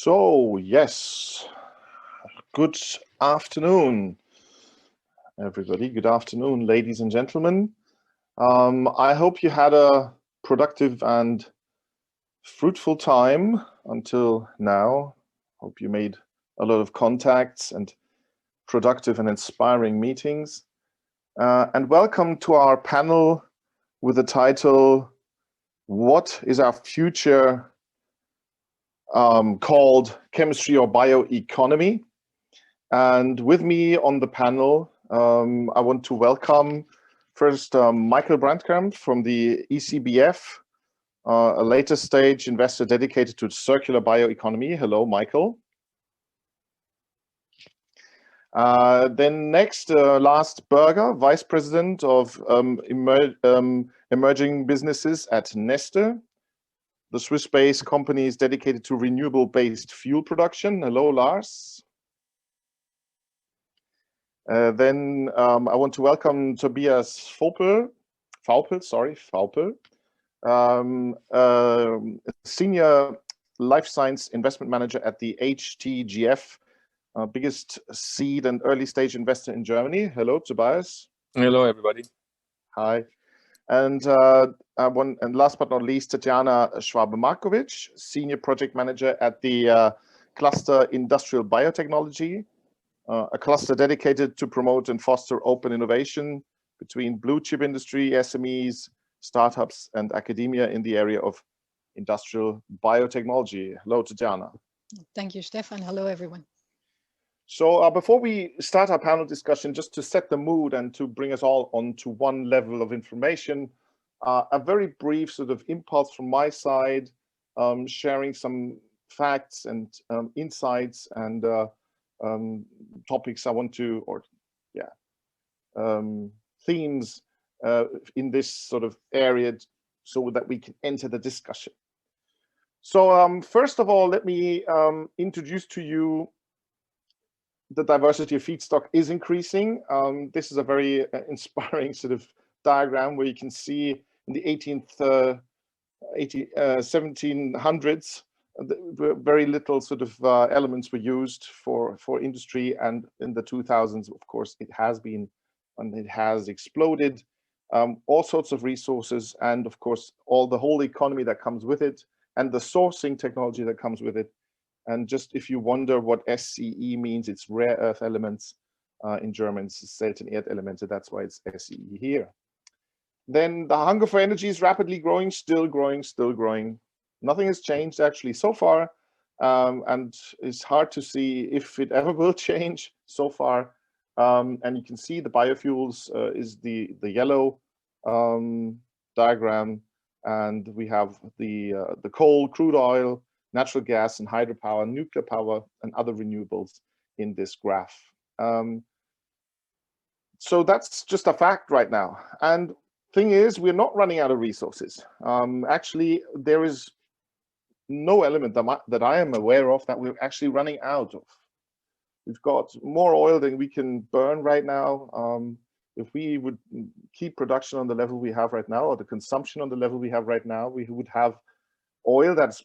So, yes, good afternoon, everybody. Good afternoon, ladies and gentlemen. I hope you had a productive and fruitful time until now. Hope you made a lot of contacts and productive and inspiring meetings. And welcome to our panel with the title, What is Our Future? Called Chemistry or Bioeconomy. And with me on the panel, I want to welcome first Michael Brandkamp from the ECBF, a later stage investor dedicated to circular bioeconomy. Hello, Michael. Then next, Lars Börger, Vice President of Emerging Businesses at Neste. The Swiss-based company is dedicated to renewable-based fuel production. Hello, Lars. Then I want to welcome Tobias Faupel, Senior Life Science Investment Manager at the HTGF, biggest seed and early stage investor in Germany. Hello, Tobias. Hello, everybody. Hi. And last but not least, Tatjana Schwabe-Marković, Senior Project Manager at the Cluster Industrial Biotechnology, a cluster dedicated to promote and foster open innovation between blue chip industry, SMEs, startups, and academia in the area of industrial biotechnology. Hello, Tatjana. Thank you, Stephan. Hello, everyone. So before we start our panel discussion, just to set the mood and to bring us all onto one level of information, a very brief sort of impulse from my side, sharing some facts and insights and topics I want to, themes in this sort of area so that we can enter the discussion. So first of all, let me introduce to you the diversity of feedstock is increasing. This is a very inspiring sort of diagram where you can see in the 1700s, very little sort of elements were used for industry, and in the 2000s, of course, it has been and it has exploded. All sorts of resources, and of course, the whole economy that comes with it, and the sourcing technology that comes with it. And just if you wonder what SCE means, it's rare earth elements. In German, it's selten Erdelemente. That's why it's SCE here. Then the hunger for energy is rapidly growing, still growing, still growing. Nothing has changed actually so far. And it's hard to see if it ever will change so far. And you can see the biofuels is the yellow diagram. And we have the coal, crude oil, natural gas and hydropower, nuclear power, and other renewables in this graph. So that's just a fact right now. And thing is, we're not running out of resources. Actually, there is no element that I am aware of that we're actually running out of. We've got more oil than we can burn right now. If we would keep production on the level we have right now, or the consumption on the level we have right now, we would have oil that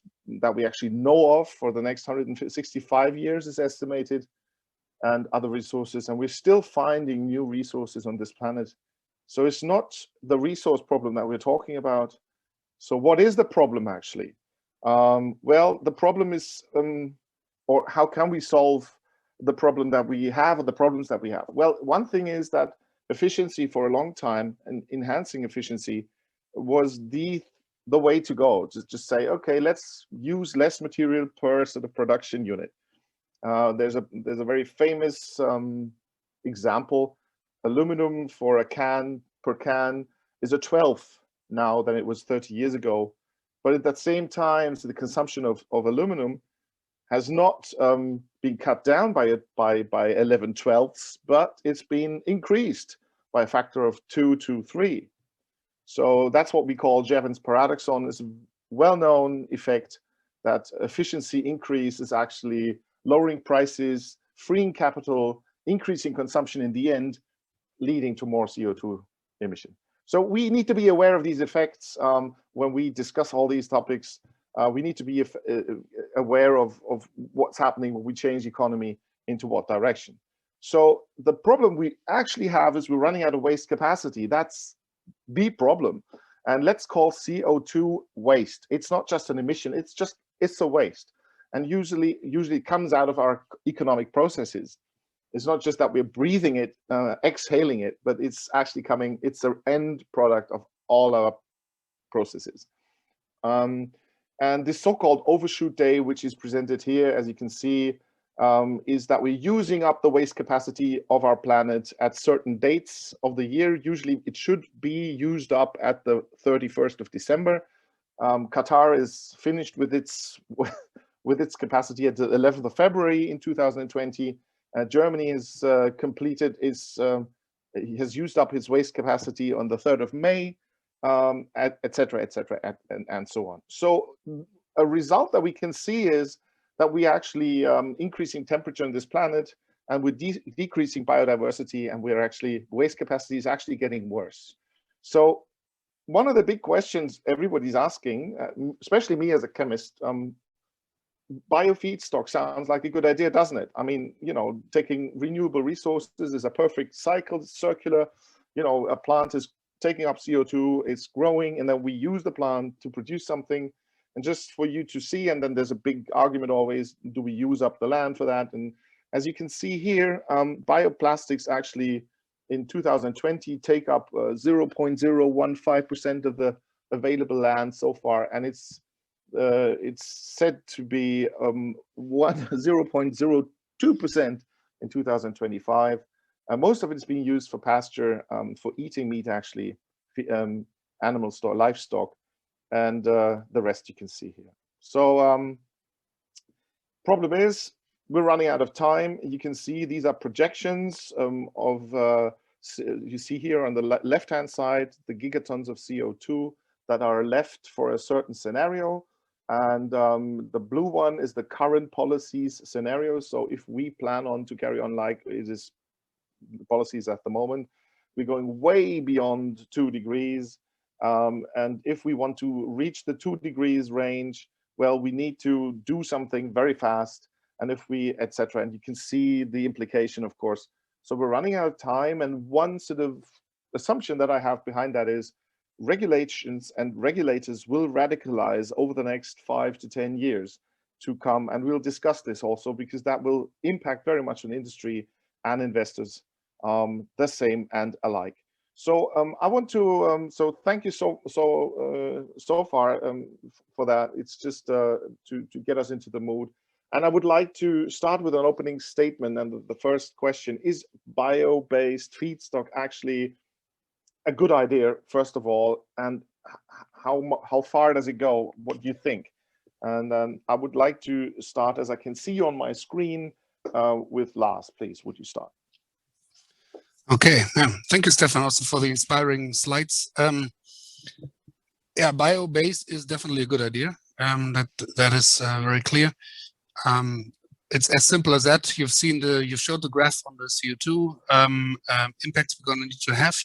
we actually know of for the next 165 years is estimated, and other resources, and we're still finding new resources on this planet. So it's not the resource problem that we're talking about. So what is the problem actually? Well, the problem is, or how can we solve the problem that we have, or the problems that we have? Well, one thing is that efficiency for a long time, and enhancing efficiency was the way to go. Just say, okay, let's use less material per sort of production unit. There's a very famous example. Aluminum for a can per can is a 12th now than it was 30 years ago. But at that same time, so the consumption of aluminum has not been cut down by 11/12ths, but it's been increased by a factor of 2 to 3. So that's what we call Jevons paradoxon. It's a well-known effect that efficiency increase is actually lowering prices, freeing capital, increasing consumption in the end, leading to more CO2 emission. So we need to be aware of these effects when we discuss all these topics. we need to be aware of what's happening when we change the economy into what direction. So the problem we actually have is we're running out of waste capacity. That's the problem. And let's call CO2 waste. It's not just an emission, it's a waste. And usually it comes out of our economic processes. It's not just that we're breathing it, exhaling it, but it's actually it's an end product of all our processes. And this so-called overshoot day, which is presented here, as you can see, is that we're using up the waste capacity of our planet at certain dates of the year. Usually it should be used up at the 31st of December. Qatar is finished with its capacity at the 11th of February in 2020. Germany has has used up its waste capacity on the 3rd of May, et cetera, and so on. So a result that we can see is that we actually increasing temperature on this planet, and we're decreasing biodiversity, and waste capacity is actually getting worse. So one of the big questions everybody's asking, especially me as a chemist, biofeedstock sounds like a good idea, doesn't it? I mean, taking renewable resources is a perfect cycle, it's circular. A plant is taking up CO2, it's growing, and then we use the plant to produce something. And just for you to see, and then there's a big argument always, do we use up the land for that? And as you can see here, bioplastics actually in 2020 take up 0.015% of the available land so far, and it's said to be 0.02% in 2025. Most of it is being used for pasture, for eating meat, actually, animals, livestock, and the rest you can see here. So problem is we're running out of time. You can see these are projections you see here on the left-hand side, the gigatons of CO2 that are left for a certain scenario. And the blue one is the current policies scenario. So if we plan on to carry on like it is policies at the moment, we're going way beyond 2 degrees. And if we want to reach the 2 degrees range, well, we need to do something very fast. And if we, etc. And you can see the implication, of course. So we're running out of time. And one sort of assumption that I have behind that is regulations and regulators will radicalize over the next 5 to 10 years to come. And we'll discuss this also, because that will impact very much on industry and investors the same and alike. So I want to, so thank you so far for that. It's just to get us into the mood. And I would like to start with an opening statement. And the first question, is bio-based feedstock actually a good idea, first of all? And how far does it go? What do you think? And I would like to start, as I can see you on my screen, with Lars. Please, would you start? Okay, thank you, Stephan, also for the inspiring slides. Yeah, bio-based is definitely a good idea. That is very clear. It's as simple as that. You've showed the graph on the CO2 impacts we're going to need to have,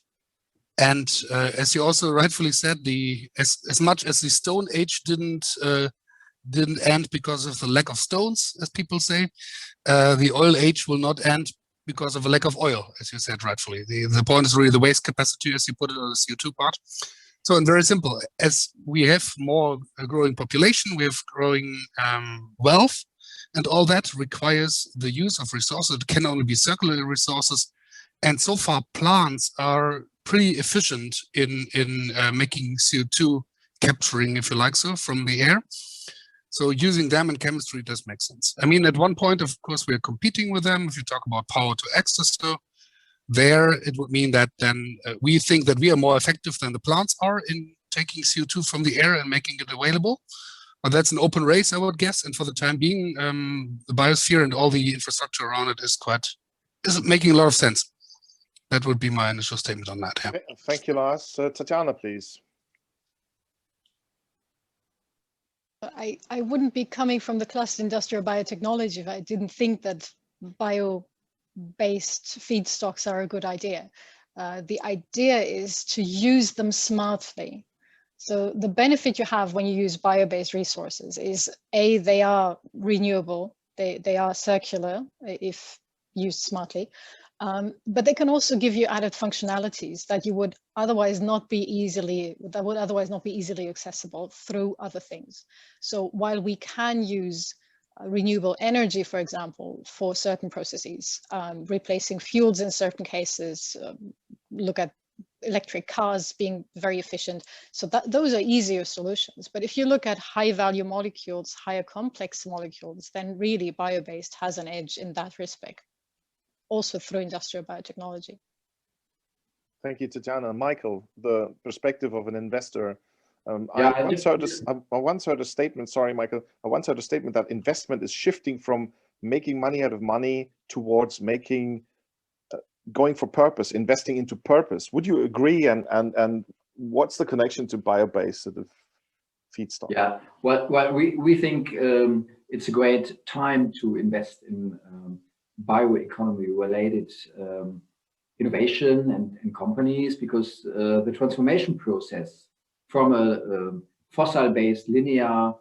and as you also rightfully said, as much as the Stone Age didn't end because of the lack of stones, as people say, the Oil Age will not end because of a lack of oil, as you said rightfully. The point is really the waste capacity, as you put it on the CO2 part. So, and very simple, as we have more growing population, we have growing wealth, and all that requires the use of resources. It can only be circular resources. And so far, plants are pretty efficient in making CO2 capturing, if you like so, from the air. So using them in chemistry does make sense. I mean, at one point, of course, we are competing with them. If you talk about power to X or so, there it would mean that then we think that we are more effective than the plants are in taking CO2 from the air and making it available. But that's an open race, I would guess. And for the time being, the biosphere and all the infrastructure around it is making a lot of sense. That would be my initial statement on that. Yeah. Thank you, Lars. Tatjana, please. I wouldn't be coming from the cluster industrial biotechnology if I didn't think that bio-based feedstocks are a good idea. The idea is to use them smartly. So the benefit you have when you use bio-based resources is they are renewable, they are circular if used smartly, but they can also give you added functionalities that you would otherwise not be easily accessible through other things. So while we can use renewable energy, for example, for certain processes, replacing fuels in certain cases, look at electric cars being very efficient. So those are easier solutions. But if you look at high value molecules, higher complex molecules, then really bio-based has an edge in that respect, also through industrial biotechnology. Thank you, Tatjana. Michael, the perspective of an investor. I once heard a statement, sorry, Michael, I once heard a statement that investment is shifting from making money out of money towards going for purpose, investing into purpose. Would you agree? And what's the connection to bio-based sort of feedstock? Yeah, well, we think it's a great time to invest in bioeconomy related innovation and companies, because the transformation process from a fossil-based linear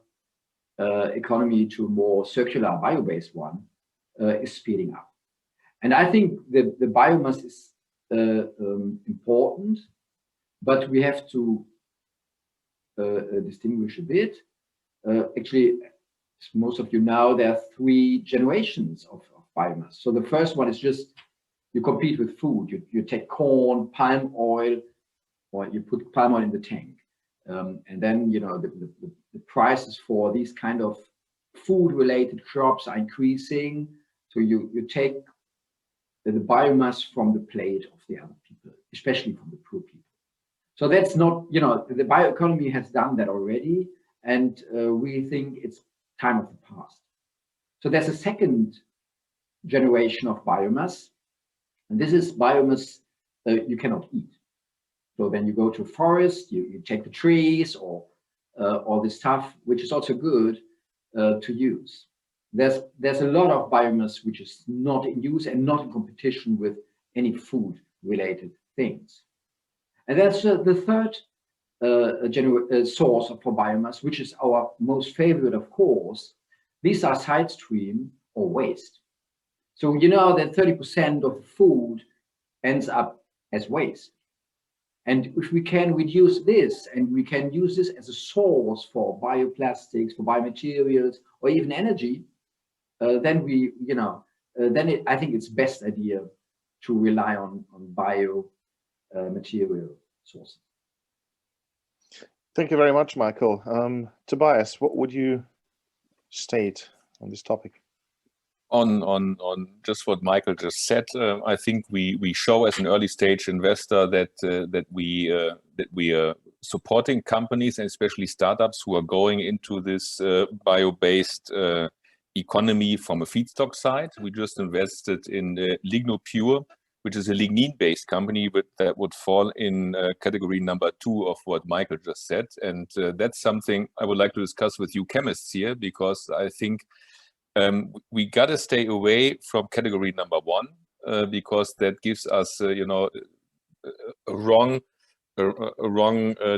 economy to a more circular bio-based one is speeding up. And I think the biomass is important, but we have to distinguish a bit. Actually, as most of you know, there are 3 generations of biomass. So the first one is just you compete with food. You take corn, palm oil, or you put palm oil in the tank. And then, you know, the prices for these kind of food-related crops are increasing. So you take the biomass from the plate of the other people, especially from the poor people. So that's not, you know, the bioeconomy has done that already, and we think it's time of the past. So there's a second generation of biomass, and this is biomass you cannot eat. So then you go to a forest, you take the trees or all this stuff, which is also good to use. There's a lot of biomass which is not in use and not in competition with any food related things. And that's the third source for biomass, which is our most favorite, of course. These are side stream or waste. So you know that 30% of food ends up as waste. And if we can reduce this, and we can use this as a source for bioplastics, for biomaterials, or even energy, then we, you know, I think it's best idea to rely on bio material sources. Thank you very much, Michael. Tobias, what would you state on this topic? On just what Michael just said, I think we show as an early stage investor that we are supporting companies and especially startups who are going into this bio-based economy from a feedstock side. We just invested in LignoPure, which is a lignin-based company, but that would fall in category number 2 of what Michael just said. And that's something I would like to discuss with you chemists here, because I think we got to stay away from category number 1, because that gives us, you know, a wrong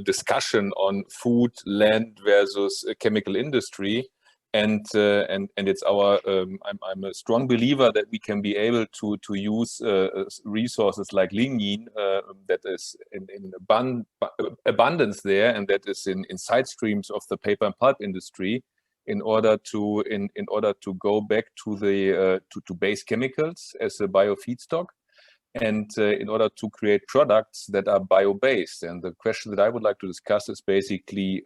discussion on food, land versus chemical industry. And it's our I'm a strong believer that we can be able to use resources like lignin that is in abundance there, and that is in side streams of the paper and pulp industry, in order to go back to the to base chemicals as a bio feedstock, and in order to create products that are bio-based. And the question that I would like to discuss is basically,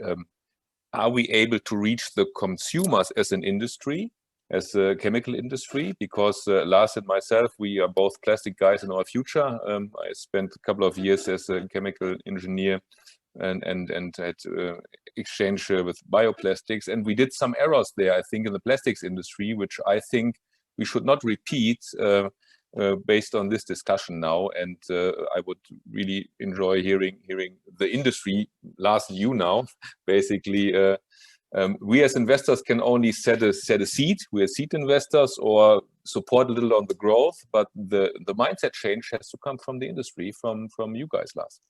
are we able to reach the consumers as an industry, as a chemical industry? Because Lars and myself, we are both plastic guys in our future. I spent a couple of years as a chemical engineer and had exchange with bioplastics. And we did some errors there, I think, in the plastics industry, which I think we should not repeat based on this discussion now. And I would really enjoy hearing the industry, Lars, you now, basically. We as investors can only set a seed. We are seed investors, or support a little on the growth, but the mindset change has to come from the industry, from you guys, Lars.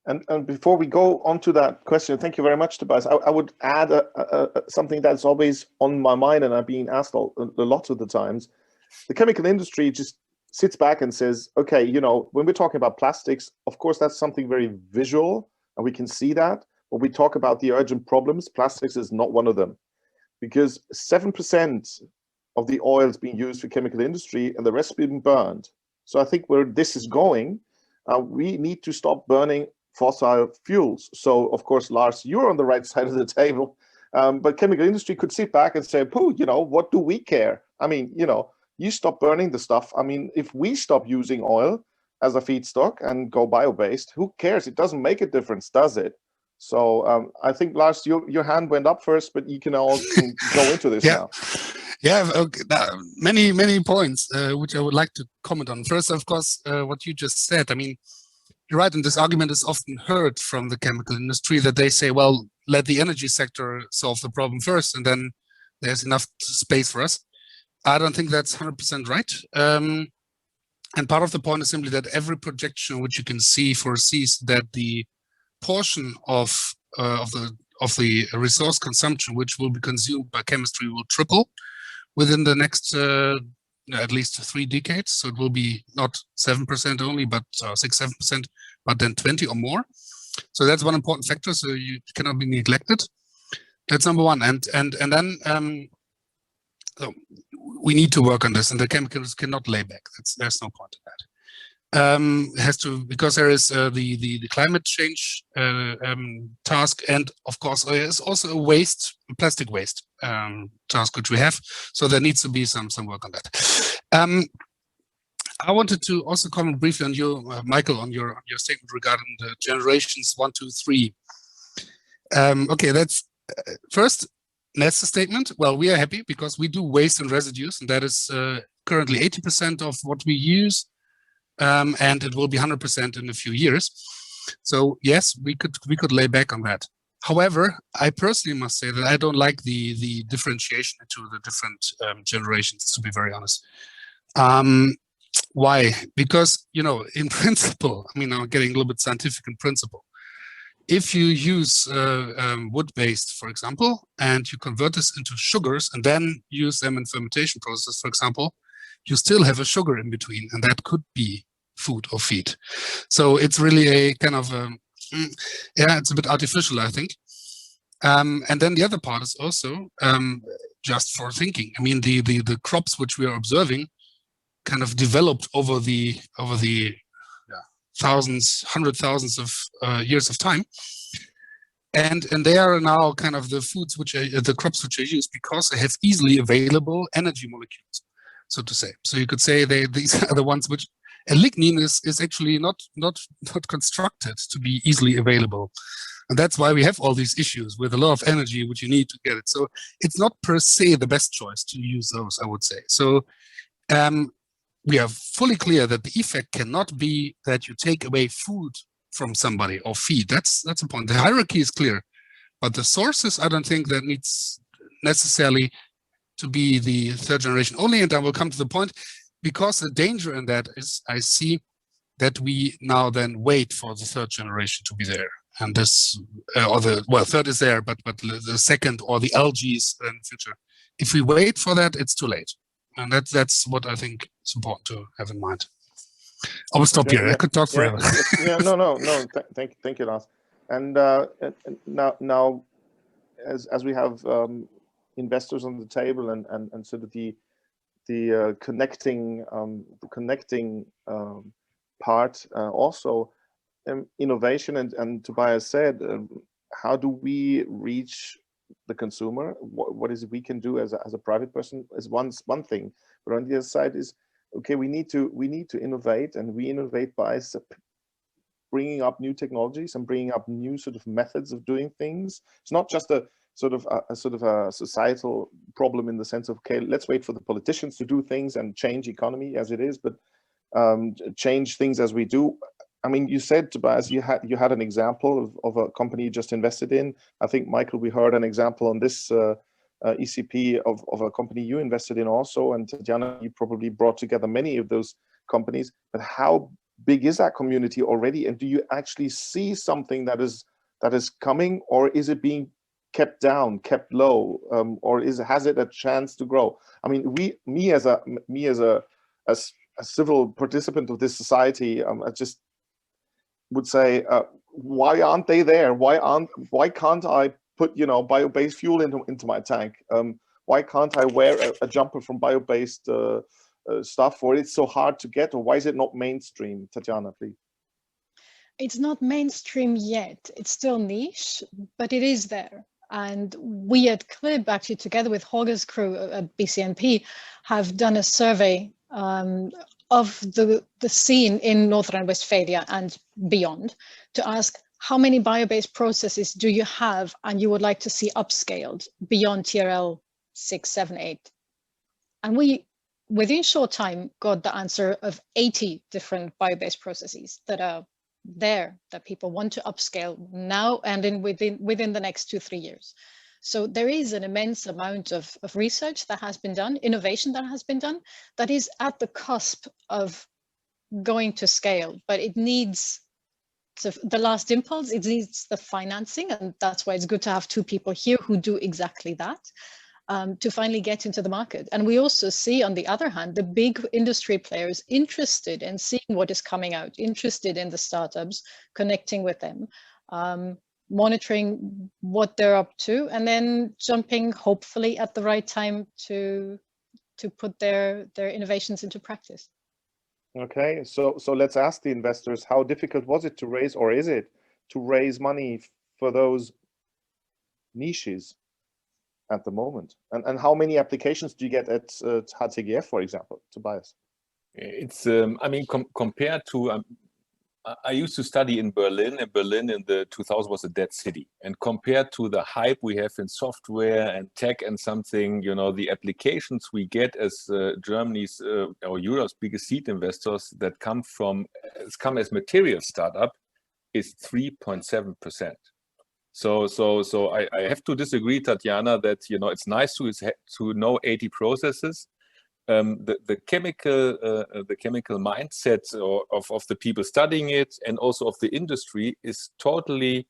And before we go on to that question, thank you very much, Tobias. I would add something that's always on my mind, and I've been asked a lot of the times. The chemical industry just sits back and says, okay, you know, when we're talking about plastics, of course, that's something very visual, and we can see that. When we talk about the urgent problems, plastics is not one of them, because 7% of the oil is being used for chemical industry, and the rest is being burned. So I think where this is going, we need to stop burning fossil fuels. So, of course, Lars, you're on the right side of the table, but chemical industry could sit back and say, "Pooh, you know, what do we care? I mean, you know, you stop burning the stuff. I mean, if we stop using oil as a feedstock and go bio-based, who cares? It doesn't make a difference, does it?" So I think, Lars, your hand went up first, but you can all go into this now. Yeah, okay. Many points which I would like to comment on. First, of course, what you just said. I mean, you're right, and this argument is often heard from the chemical industry that they say, well, let the energy sector solve the problem first, and then there's enough space for us. I don't think that's 100% right. And part of the point is simply that every projection which you can see foresees that the portion of the resource consumption which will be consumed by chemistry will triple within the next at least 3 decades. So it will be not 7% only, but 6-7%, but then 20 or more. So that's one important factor. So you cannot be neglected. That's number one. And then so we need to work on this, and the chemicals cannot lay back. There's no point in that. It has to, because there is the climate change task, and of course there's also a plastic waste task which we have. So there needs to be some work on that. I wanted to also comment briefly on you, Michael, on your statement regarding the generations 1, 2, 3. Okay, that's first. Neste statement. Well, we are happy because we do waste and residues, and that is currently 80% of what we use, and it will be 100% in a few years. So yes, we could lay back on that. However, I personally must say that I don't like the differentiation into the different generations, to be very honest. Why? Because, you know, in principle, I mean, I'm getting a little bit scientific in principle. If you use wood-based, for example, and you convert this into sugars and then use them in fermentation process, for example, you still have a sugar in between, and that could be food or feed. So it's really a kind of, yeah, it's a bit artificial, I think. And then the other part is also just for thinking. I mean, the crops which we are observing kind of developed over the thousands, 100,000s of years of time, and they are now kind of the foods which are the crops which are used because they have easily available energy molecules, so to say. So you could say these are the ones which, and lignin is actually not constructed to be easily available, and that's why we have all these issues with a lot of energy which you need to get it. So it's not per se the best choice to use those, I would say. So we are fully clear that the effect cannot be that you take away food from somebody or feed. That's a point. The hierarchy is clear, but the sources, I don't think that needs necessarily to be the third generation only. And I will come to the point, because the danger in that is I see that we now then wait for the third generation to be there. And this, third is there, but the second or the algae in the future. If we wait for that, it's too late. And that's what I think is important to have in mind. I will stop here. I could talk forever. No. Thank you, Lars. And now, as we have investors on the table and sort of the connecting part, also innovation, and Tobias said, how do we reach the consumer? What is it we can do as a private person is one thing, but on the other side is, okay, we need to innovate, and we innovate by bringing up new technologies and bringing up new sort of methods of doing things. It's not just a sort of a societal problem in the sense of, okay, let's wait for the politicians to do things and change economy as it is, but change things as we do. I mean, you said, Tobias, you had an example of a company you just invested in. I think, Michael, we heard an example on this ECP of a company you invested in also, and Tatjana, you probably brought together many of those companies. But how big is that community already? And do you actually see something that is coming, or is it being kept down, kept low, or has it a chance to grow? I mean, me as a civil participant of this society, I just would say, why aren't they there? Why can't I put, you know, bio-based fuel into my tank? Why can't I wear a jumper from bio-based stuff, or it's so hard to get, or why is it not mainstream? Tatjana, please. It's not mainstream yet. It's still niche, but it is there. And we at CLIB, actually together with Holger's crew at BCNP, have done a survey of the scene in North Rhine-Westphalia and beyond to ask how many bio-based processes do you have and you would like to see upscaled beyond TRL 6, 7, 8. And we, within short time, got the answer of 80 different bio-based processes that are there that people want to upscale now and within the next 2-3 years. So there is an immense amount of research that has been done, innovation that has been done, that is at the cusp of going to scale, but it needs the last impulse, it needs the financing, and that's why it's good to have two people here who do exactly that. To finally get into the market. And we also see, on the other hand, the big industry players interested in seeing what is coming out, interested in the startups, connecting with them, monitoring what they're up to, and then jumping, hopefully, at the right time to put their innovations into practice. Okay, so let's ask the investors, how difficult was it to raise, or is it, to raise money for those niches at the moment, and how many applications do you get at HTGF, for example, Tobias? It's I mean, compared to I used to study in Berlin, and Berlin in the 2000s was a dead city. And compared to the hype we have in software and tech and something, you know, the applications we get as Germany's or Europe's biggest seed investors that come as material startup is 3.7%. So I have to disagree, Tatjana, that, you know, it's nice to know 80 processes. The chemical mindset of the people studying it, and also of the industry, is totally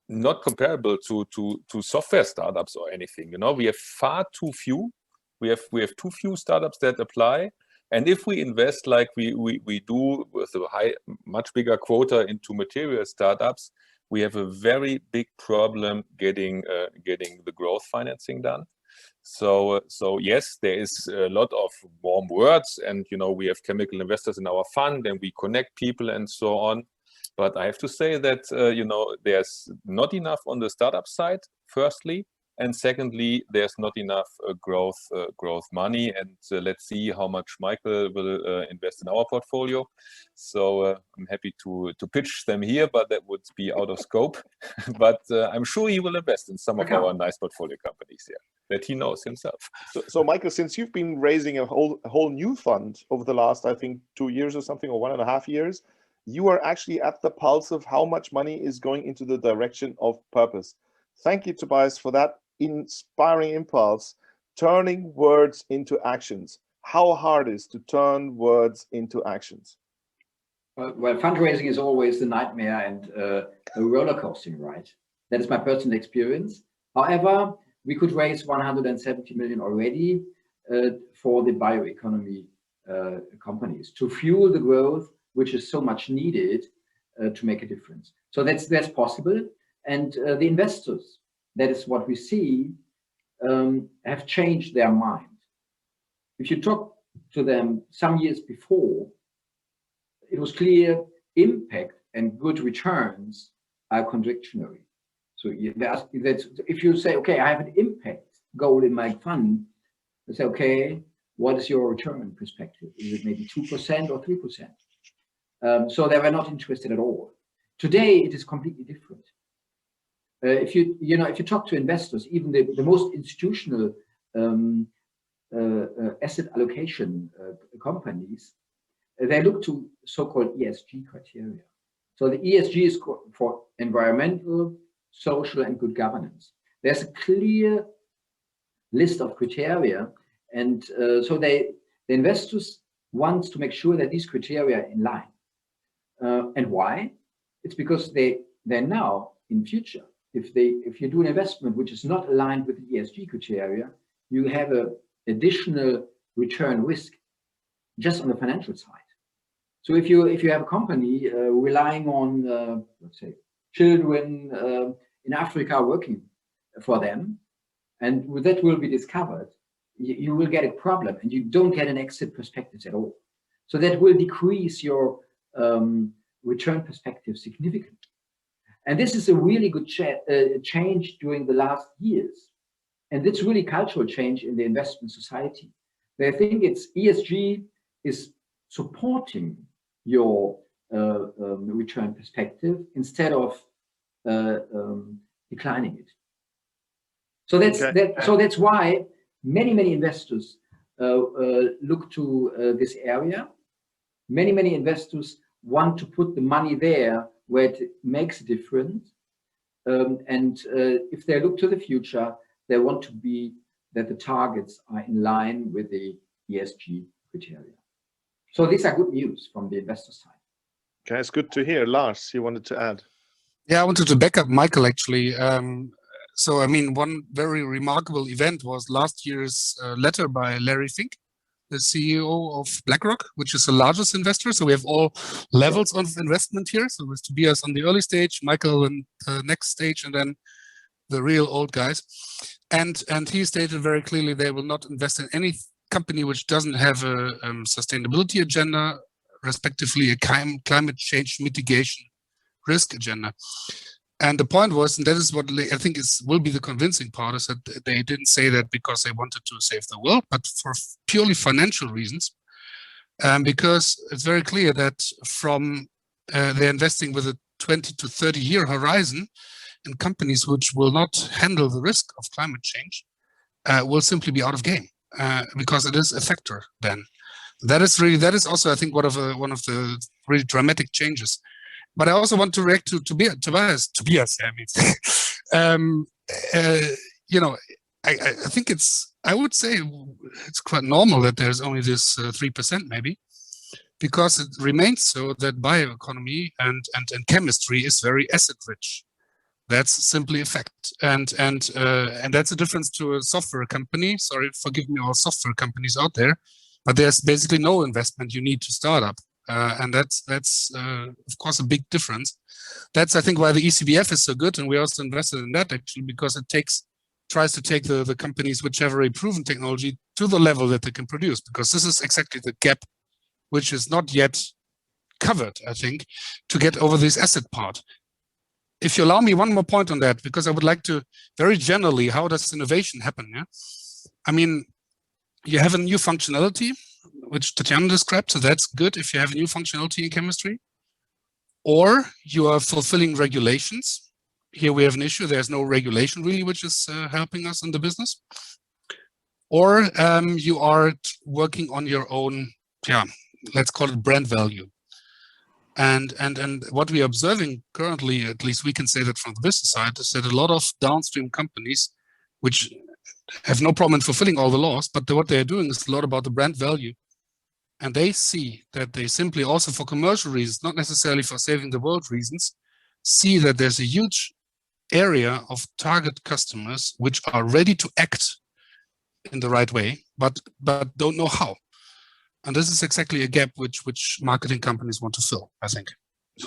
not comparable to software startups or anything. You know, we have far too few. We have too few startups that apply. And if we invest like we do with a much bigger quota into material startups, we have a very big problem getting the growth financing done. So yes, there is a lot of warm words, and, you know, we have chemical investors in our fund, and we connect people and so on. But I have to say that you know, there's not enough on the startup side, firstly, and secondly, there's not enough growth money. And let's see how much Michael will invest in our portfolio. So I'm happy to pitch them here, but that would be out of scope. But I'm sure he will invest in some of our nice portfolio companies here that he knows himself. So Michael, since you've been raising a whole new fund over the last, I think, 2 years or something, or 1.5 years, you are actually at the pulse of how much money is going into the direction of purpose. Thank you, Tobias, for that inspiring impulse, turning words into actions. How hard is to turn words into actions? Well, fundraising is always the nightmare and a roller coasting ride. That is my personal experience. However, we could raise 170 million already for the bioeconomy companies to fuel the growth, which is so much needed to make a difference. So that's possible. And the investors, that is what we see, have changed their mind. If you talk to them some years before, it was clear impact and good returns are contradictory. So if you say, okay, I have an impact goal in my fund, they say, okay, what is your return perspective? Is it maybe 2% or 3%? So they were not interested at all. Today, it is completely different. If you talk to investors, even the most institutional asset allocation companies, they look to so-called ESG criteria. So the ESG is for environmental, social, and good governance. There's a clear list of criteria, and so the investors want to make sure that these criteria are in line. And why? It's because they're now in future. If you do an investment which is not aligned with the ESG criteria, you have an additional return risk just on the financial side. So if you have a company relying on, let's say, children in Africa working for them, and that will be discovered, you will get a problem, and you don't get an exit perspective at all. So that will decrease your return perspective significantly. And this is a really good change during the last years. And it's really cultural change in the investment society. I think it's ESG is supporting your return perspective instead of declining it. So that's why many investors look to this area. Many investors want to put the money there where it makes a difference. And if they look to the future, they want to be that the targets are in line with the ESG criteria. So these are good news from the investor side. Okay, it's good to hear. Lars, you wanted to add? Yeah, I wanted to back up Michael, actually. So, I mean, one very remarkable event was last year's letter by Larry Fink, the CEO of BlackRock, which is the largest investor. So we have all levels of investment here. So with Tobias on the early stage, Michael in the next stage, and then the real old guys. And he stated very clearly they will not invest in any company which doesn't have a sustainability agenda, respectively a climate change mitigation risk agenda. And the point was, and that is what I think will be the convincing part, is that they didn't say that because they wanted to save the world, but for purely financial reasons. Because it's very clear that from they're investing with a 20 to 30 year horizon in companies which will not handle the risk of climate change, will simply be out of game, because it is a factor then. That is also, I think, one of the really dramatic changes. But I also want to react to Tobias. You know, I think I would say it's quite normal that there's only this 3% maybe, because it remains so that bioeconomy and chemistry is very asset rich. That's simply a fact, and that's a difference to a software company. Sorry, forgive me, all software companies out there, but there's basically no investment you need to start up. And that's of course a big difference. That's, I think, why the ECBF is so good, and we also invested in that actually, because it tries to take the companies which have already proven technology to the level that they can produce, because this is exactly the gap which is not yet covered, I think, to get over this asset part. If you allow me one more point on that, because I would like to, very generally, how does innovation happen? Yeah, I mean, you have a new functionality, which Tatjana described, so that's good if you have a new functionality in chemistry. Or you are fulfilling regulations. Here we have an issue, there's no regulation really which is helping us in the business. Or you are working on your own, let's call it brand value. And what we are observing currently, at least we can say that from the business side, is that a lot of downstream companies, which have no problem in fulfilling all the laws, but what they are doing is a lot about the brand value. And they see that they simply, also for commercial reasons, not necessarily for saving the world reasons, see that there's a huge area of target customers which are ready to act in the right way, but don't know how. And this is exactly a gap which marketing companies want to fill, I think.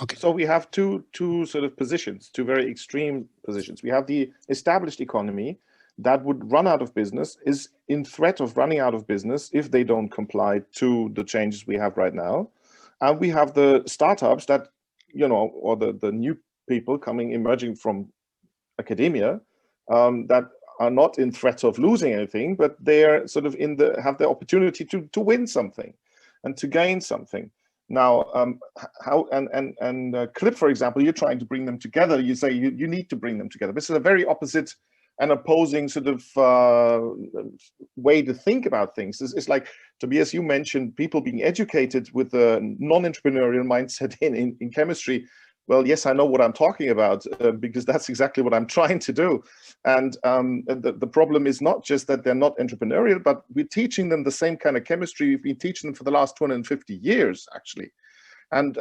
Okay. So we have two sort of positions, two very extreme positions. We have the established economy that would run out of business, is in threat of running out of business if they don't comply to the changes we have right now. And we have the startups that, or the new people emerging from academia, that are not in threat of losing anything, but they're sort of have the opportunity to win something and to gain something. Now, CLIB, for example, you're trying to bring them together. You say you need to bring them together. This is a very opposite and opposing sort of way to think about things. It's like, Tobias, you mentioned people being educated with a non-entrepreneurial mindset in chemistry. Well, yes, I know what I'm talking about, because that's exactly what I'm trying to do. And the problem is not just that they're not entrepreneurial, but we're teaching them the same kind of chemistry we've been teaching them for the last 250 years, actually. And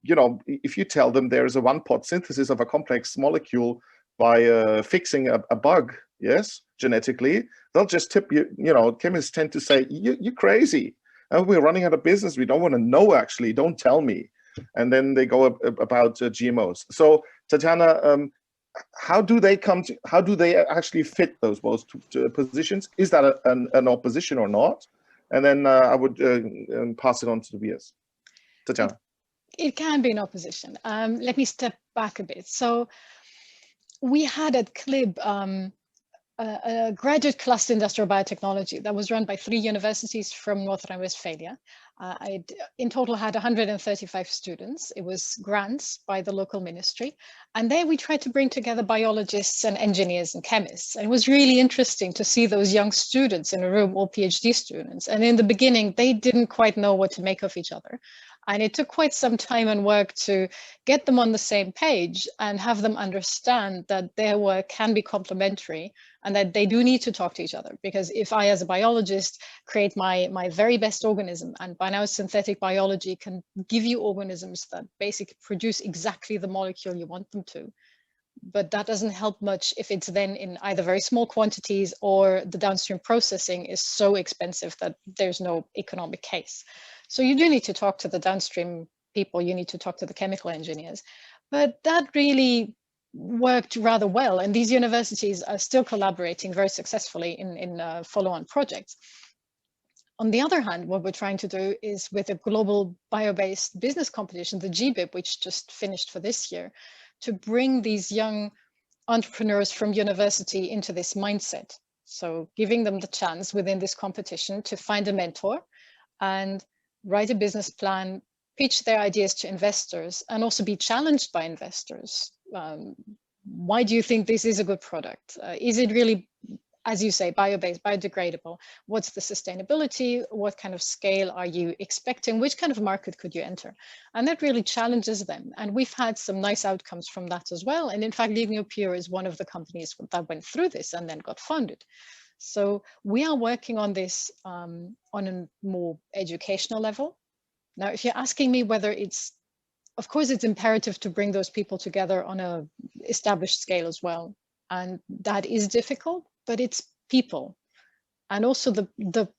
you know, if you tell them there is a one-pot synthesis of a complex molecule by fixing a bug, yes, genetically, they'll just tip you. You know, chemists tend to say, you're crazy. We're running out of business. We don't want to know, actually. Don't tell me. And then they go about GMOs. So, Tatjana, how do they actually fit those both positions? Is that an opposition or not? And then I would pass it on to Tobias. Tatjana. It can be an opposition. Let me step back a bit. So we had at CLIB a graduate cluster industrial biotechnology that was run by 3 universities from North Rhine-Westphalia. I in total had 135 students. It was grants by the local ministry. And there we tried to bring together biologists and engineers and chemists. And it was really interesting to see those young students in a room, all PhD students. And in the beginning, they didn't quite know what to make of each other. And it took quite some time and work to get them on the same page and have them understand that their work can be complementary and that they do need to talk to each other. Because if I, as a biologist, create my very best organism, and by now synthetic biology can give you organisms that basically produce exactly the molecule you want them to, but that doesn't help much if it's then in either very small quantities or the downstream processing is so expensive that there's no economic case. So you do need to talk to the downstream people, you need to talk to the chemical engineers, but that really worked rather well. And these universities are still collaborating very successfully in follow-on projects. On the other hand, what we're trying to do is with a global bio-based business competition, the GBIP, which just finished for this year, to bring these young entrepreneurs from university into this mindset. So giving them the chance within this competition to find a mentor and write a business plan, pitch their ideas to investors, and also be challenged by investors. Why do you think this is a good product? Is it really, as you say, bio-based, biodegradable? What's the sustainability? What kind of scale are you expecting? Which kind of market could you enter? And that really challenges them. And we've had some nice outcomes from that as well. And in fact, Lignopure is one of the companies that went through this and then got funded. So we are working on this on a more educational level. Now, if you're asking me whether it's, of course, it's imperative to bring those people together on a established scale as well. And that is difficult, but it's people. And also the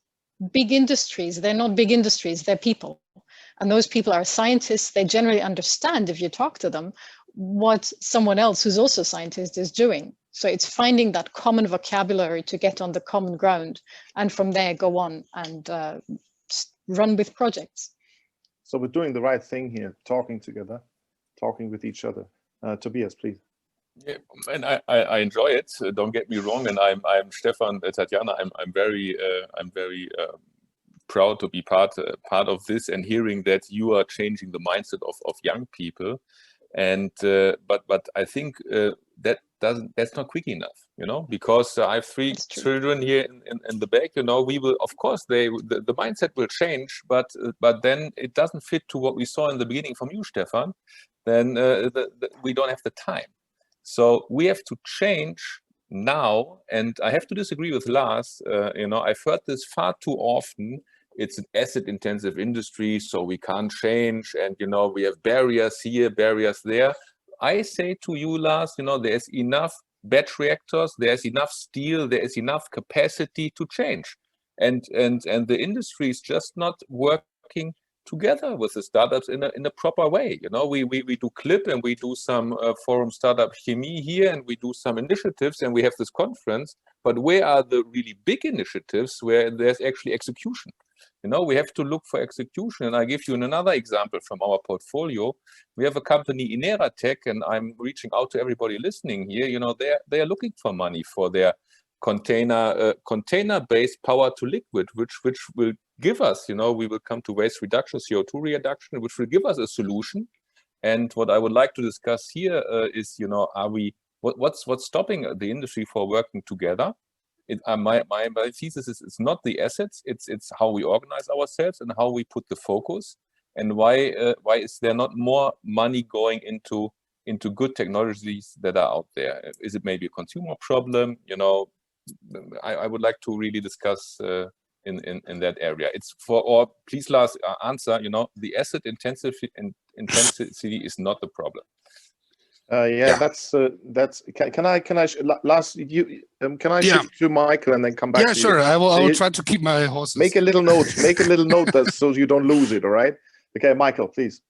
big industries, they're not big industries, they're people. And those people are scientists. They generally understand, if you talk to them, what someone else who's also a scientist is doing. So it's finding that common vocabulary to get on the common ground, and from there go on and run with projects. So we're doing the right thing here, talking together, talking with each other. Tobias, please. Yeah, and I enjoy it. Don't get me wrong. And I'm Stephan, Tatjana. I'm very proud to be part of this and hearing that you are changing the mindset of young people. And but I think that's not quick enough, you know, because I have 3 children here in the back. You know, we will, of course, the mindset will change, but then it doesn't fit to what we saw in the beginning from you, Stephan. Then we don't have the time. So we have to change now, and I have to disagree with Lars. You know, I've heard this far too often. It's an asset-intensive industry, so we can't change, and you know, we have barriers here, barriers there. I say to you, Lars, you know, there's enough batch reactors, there's enough steel, there is enough capacity to change, and the industry is just not working together with the startups in a proper way. You know, we do CLIB and we do some forum startup chemie here, and we do some initiatives, and we have this conference. But where are the really big initiatives where there's actually execution? You know, we have to look for execution. And I give you another example from our portfolio. We have a company, Ineratech, and I'm reaching out to everybody listening here. You know, they are looking for money for their container-based power to liquid, which will give us, you know, we will come to waste reduction, CO2 reduction, which will give us a solution. And what I would like to discuss here is, you know, what's stopping the industry for working together? My thesis is it's not the assets, it's how we organize ourselves and how we put the focus, and why is there not more money going into good technologies that are out there? Is it maybe a consumer problem? You know, I would like to really discuss in that area. It's or please, Lars, answer. The asset intensity is not the problem. Yeah, that's. Can I Lars, you can I shift to Michael and then come back? Yeah, to sure. you? I will try to keep my horses. Make a little note. Make a little note so you don't lose it. All right. Okay, Michael, please.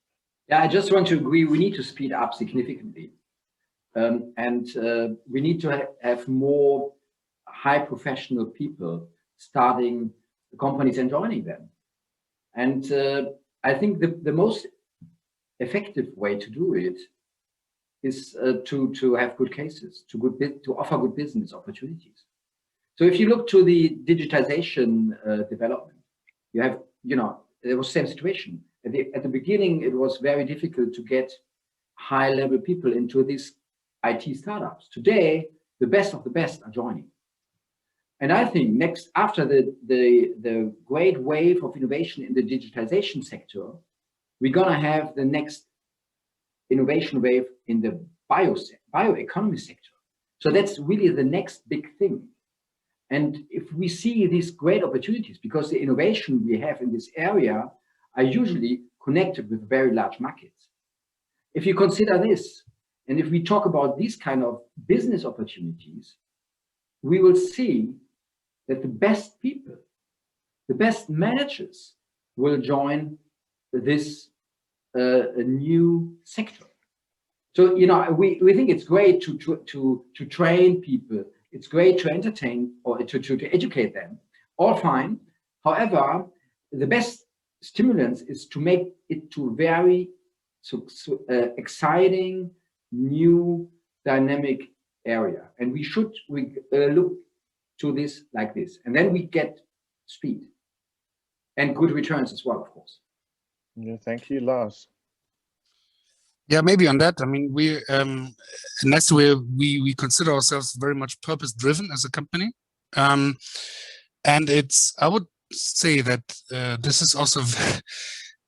Yeah, I just want to agree. We need to speed up significantly, and we need to have more high professional people starting the companies and joining them. And I think the most effective way to do it is to have good cases, to offer good business opportunities. So if you look to the digitization development, you have, there was the same situation. At the beginning, it was very difficult to get high-level people into these IT startups. Today, the best of the best are joining. And I think after the great wave of innovation in the digitization sector, we're gonna have the next innovation wave in the bioeconomy sector. So that's really the next big thing. And if we see these great opportunities, because the innovation we have in this area are usually connected with very large markets. If you consider this, and if we talk about these kind of business opportunities, we will see that the best people, the best managers will join this new sector. So, we think it's great to train people. It's great to entertain or to educate them, all fine. However, the best stimulants is to make it to very exciting, new, dynamic area. And we should look to this like this. And then we get speed and good returns as well, of course. Yeah, thank you, Lars. Yeah, maybe on that. I mean, we Neste, we consider ourselves very much purpose-driven as a company, and I would say that this is also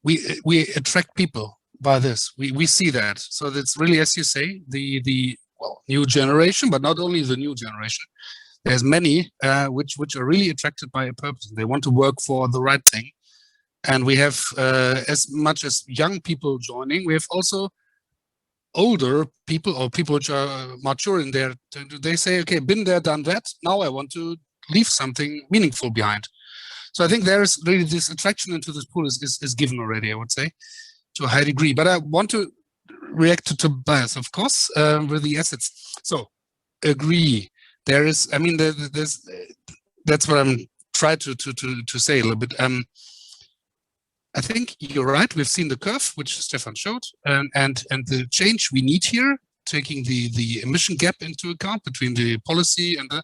we attract people by this. We see that. So that's really, as you say, the new generation, but not only the new generation. There's many which are really attracted by a purpose. They want to work for the right thing, and we have as much as young people joining. We have also older people or people which are mature in their, they say, okay, been there, done that. Now I want to leave something meaningful behind. So I think there's really this attraction into this pool is given already, I would say, to a high degree. But I want to react to Tobias, of course, with the assets. So agree. There is, I mean, there's that's what I'm trying to say a little bit. I think you're right. We've seen the curve, which Stephan showed, and the change we need here, taking the emission gap into account between the policy and the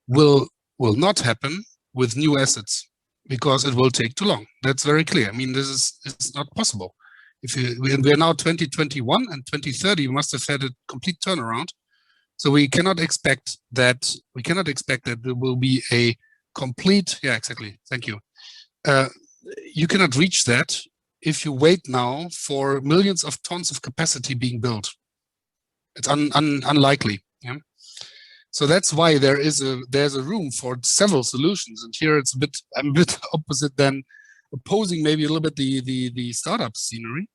will not happen with new assets because it will take too long. That's very clear. I mean, it's not possible. If we're now 2021 and 2030, we must have had a complete turnaround. So we cannot expect that. We cannot expect that there will be a complete. Yeah, exactly. Thank you. You cannot reach that if you wait now for millions of tons of capacity being built. It's unlikely. Yeah. So that's why there's a room for several solutions, and here I'm a bit opposite than opposing maybe a little bit the startup scenery.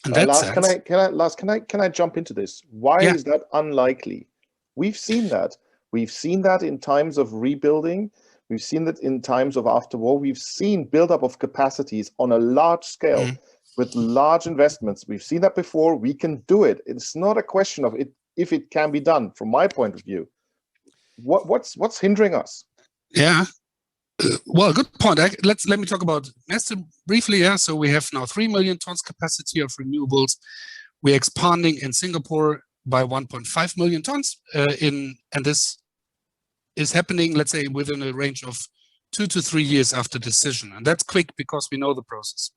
Lars, can I jump into this? Why is that unlikely? We've seen that. We've seen that in times of rebuilding. We've seen that in times of after war. We've seen buildup of capacities on a large scale with large investments. We've seen that before. We can do it. It's not a question of it if it can be done. From my point of view, what's hindering us? Yeah. Well, good point. Let me talk about Neste briefly. Yeah. So we have now 3 million tons capacity of renewables. We're expanding in Singapore by 1.5 million tons. And this is happening, let's say, within a range of 2 to 3 years after decision. And that's quick because we know the process.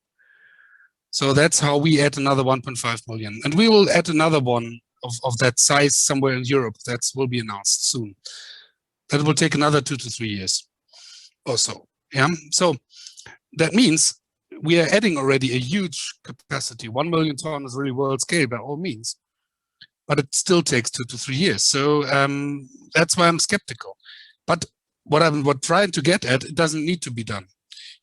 So that's how we add another 1.5 million. And we will add another one of that size somewhere in Europe. That will be announced soon. That will take another 2 to 3 years or so. Yeah. So that means we are adding already a huge capacity. 1 million tons is really world scale by all means. But it still takes 2 to 3 years. So that's why I'm skeptical. But what I'm trying to get at, it doesn't need to be done.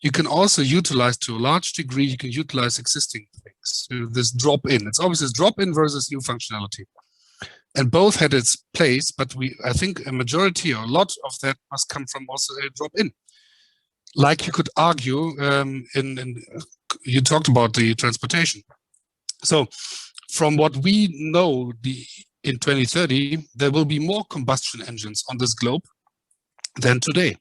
You can also utilize, to a large degree, you can utilize existing things. So this drop-in, it's always this drop-in versus new functionality. And both had its place, but I think a majority or a lot of that must come from also a drop-in. Like you could argue, you talked about the transportation. So from what we know, in 2030, there will be more combustion engines on this globe than today.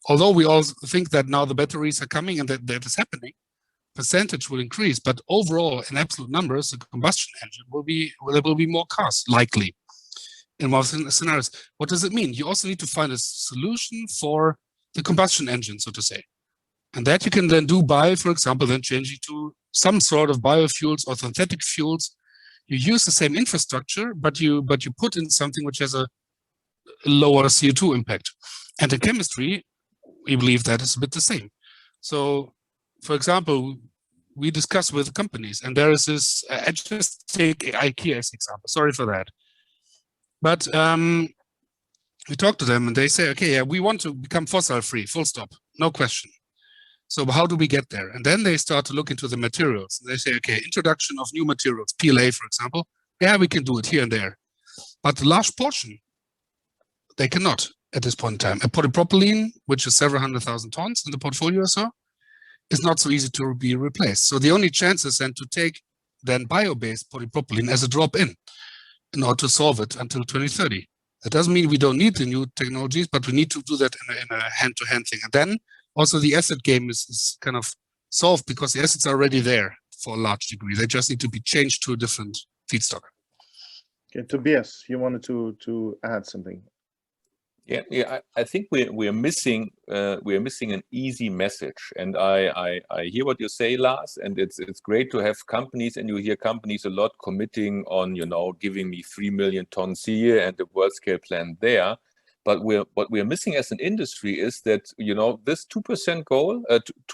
Although we all think that now the batteries are coming and that is happening, percentage will increase, but overall, in absolute numbers, the combustion engine there will be more cars, likely, in most scenarios. What does it mean? You also need to find a solution for the combustion engine, so to say. And that you can then do by, for example, then changing to some sort of biofuels or synthetic fuels. You use the same infrastructure, but you put in something which has a lower CO2 impact. And in chemistry, we believe that is a bit the same. So, for example, we discuss with companies, and there is this, I just take IKEA as an example, sorry for that. But we talk to them and they say, okay, yeah, we want to become fossil free, full stop, no question. So how do we get there? And then they start to look into the materials. They say, okay, introduction of new materials, PLA, for example. Yeah, we can do it here and there. But the large portion, they cannot at this point in time. A polypropylene, which is several 100,000 tons in the portfolio or so, is not so easy to be replaced. So the only chance is then to take then bio-based polypropylene as a drop-in order to solve it until 2030. That doesn't mean we don't need the new technologies, but we need to do that in a hand-to-hand thing. And then also the asset game is kind of solved because the assets are already there for a large degree. They just need to be changed to a different feedstock. Okay, Tobias, you wanted to add something. Yeah. I think we're missing an easy message, and I hear what you say, Lars, and it's great to have companies, and you hear companies a lot committing on giving me 3 million tons here and the world scale plan there. But what we're missing as an industry is that this 2% goal,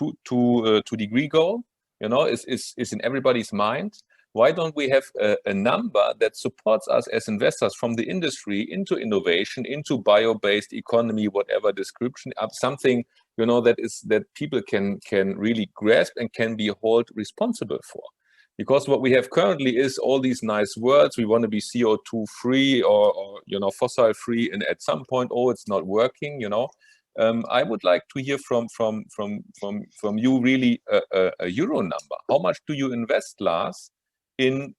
2 degree goal, is in everybody's mind. Why don't we have a number that supports us as investors from the industry into innovation, into bio-based economy, whatever description, something that people can really grasp and can be held responsible for? Because what we have currently is all these nice words. We want to be CO2 free or fossil free, and at some point, it's not working. I would like to hear from you really a euro number. How much do you invest, Lars, in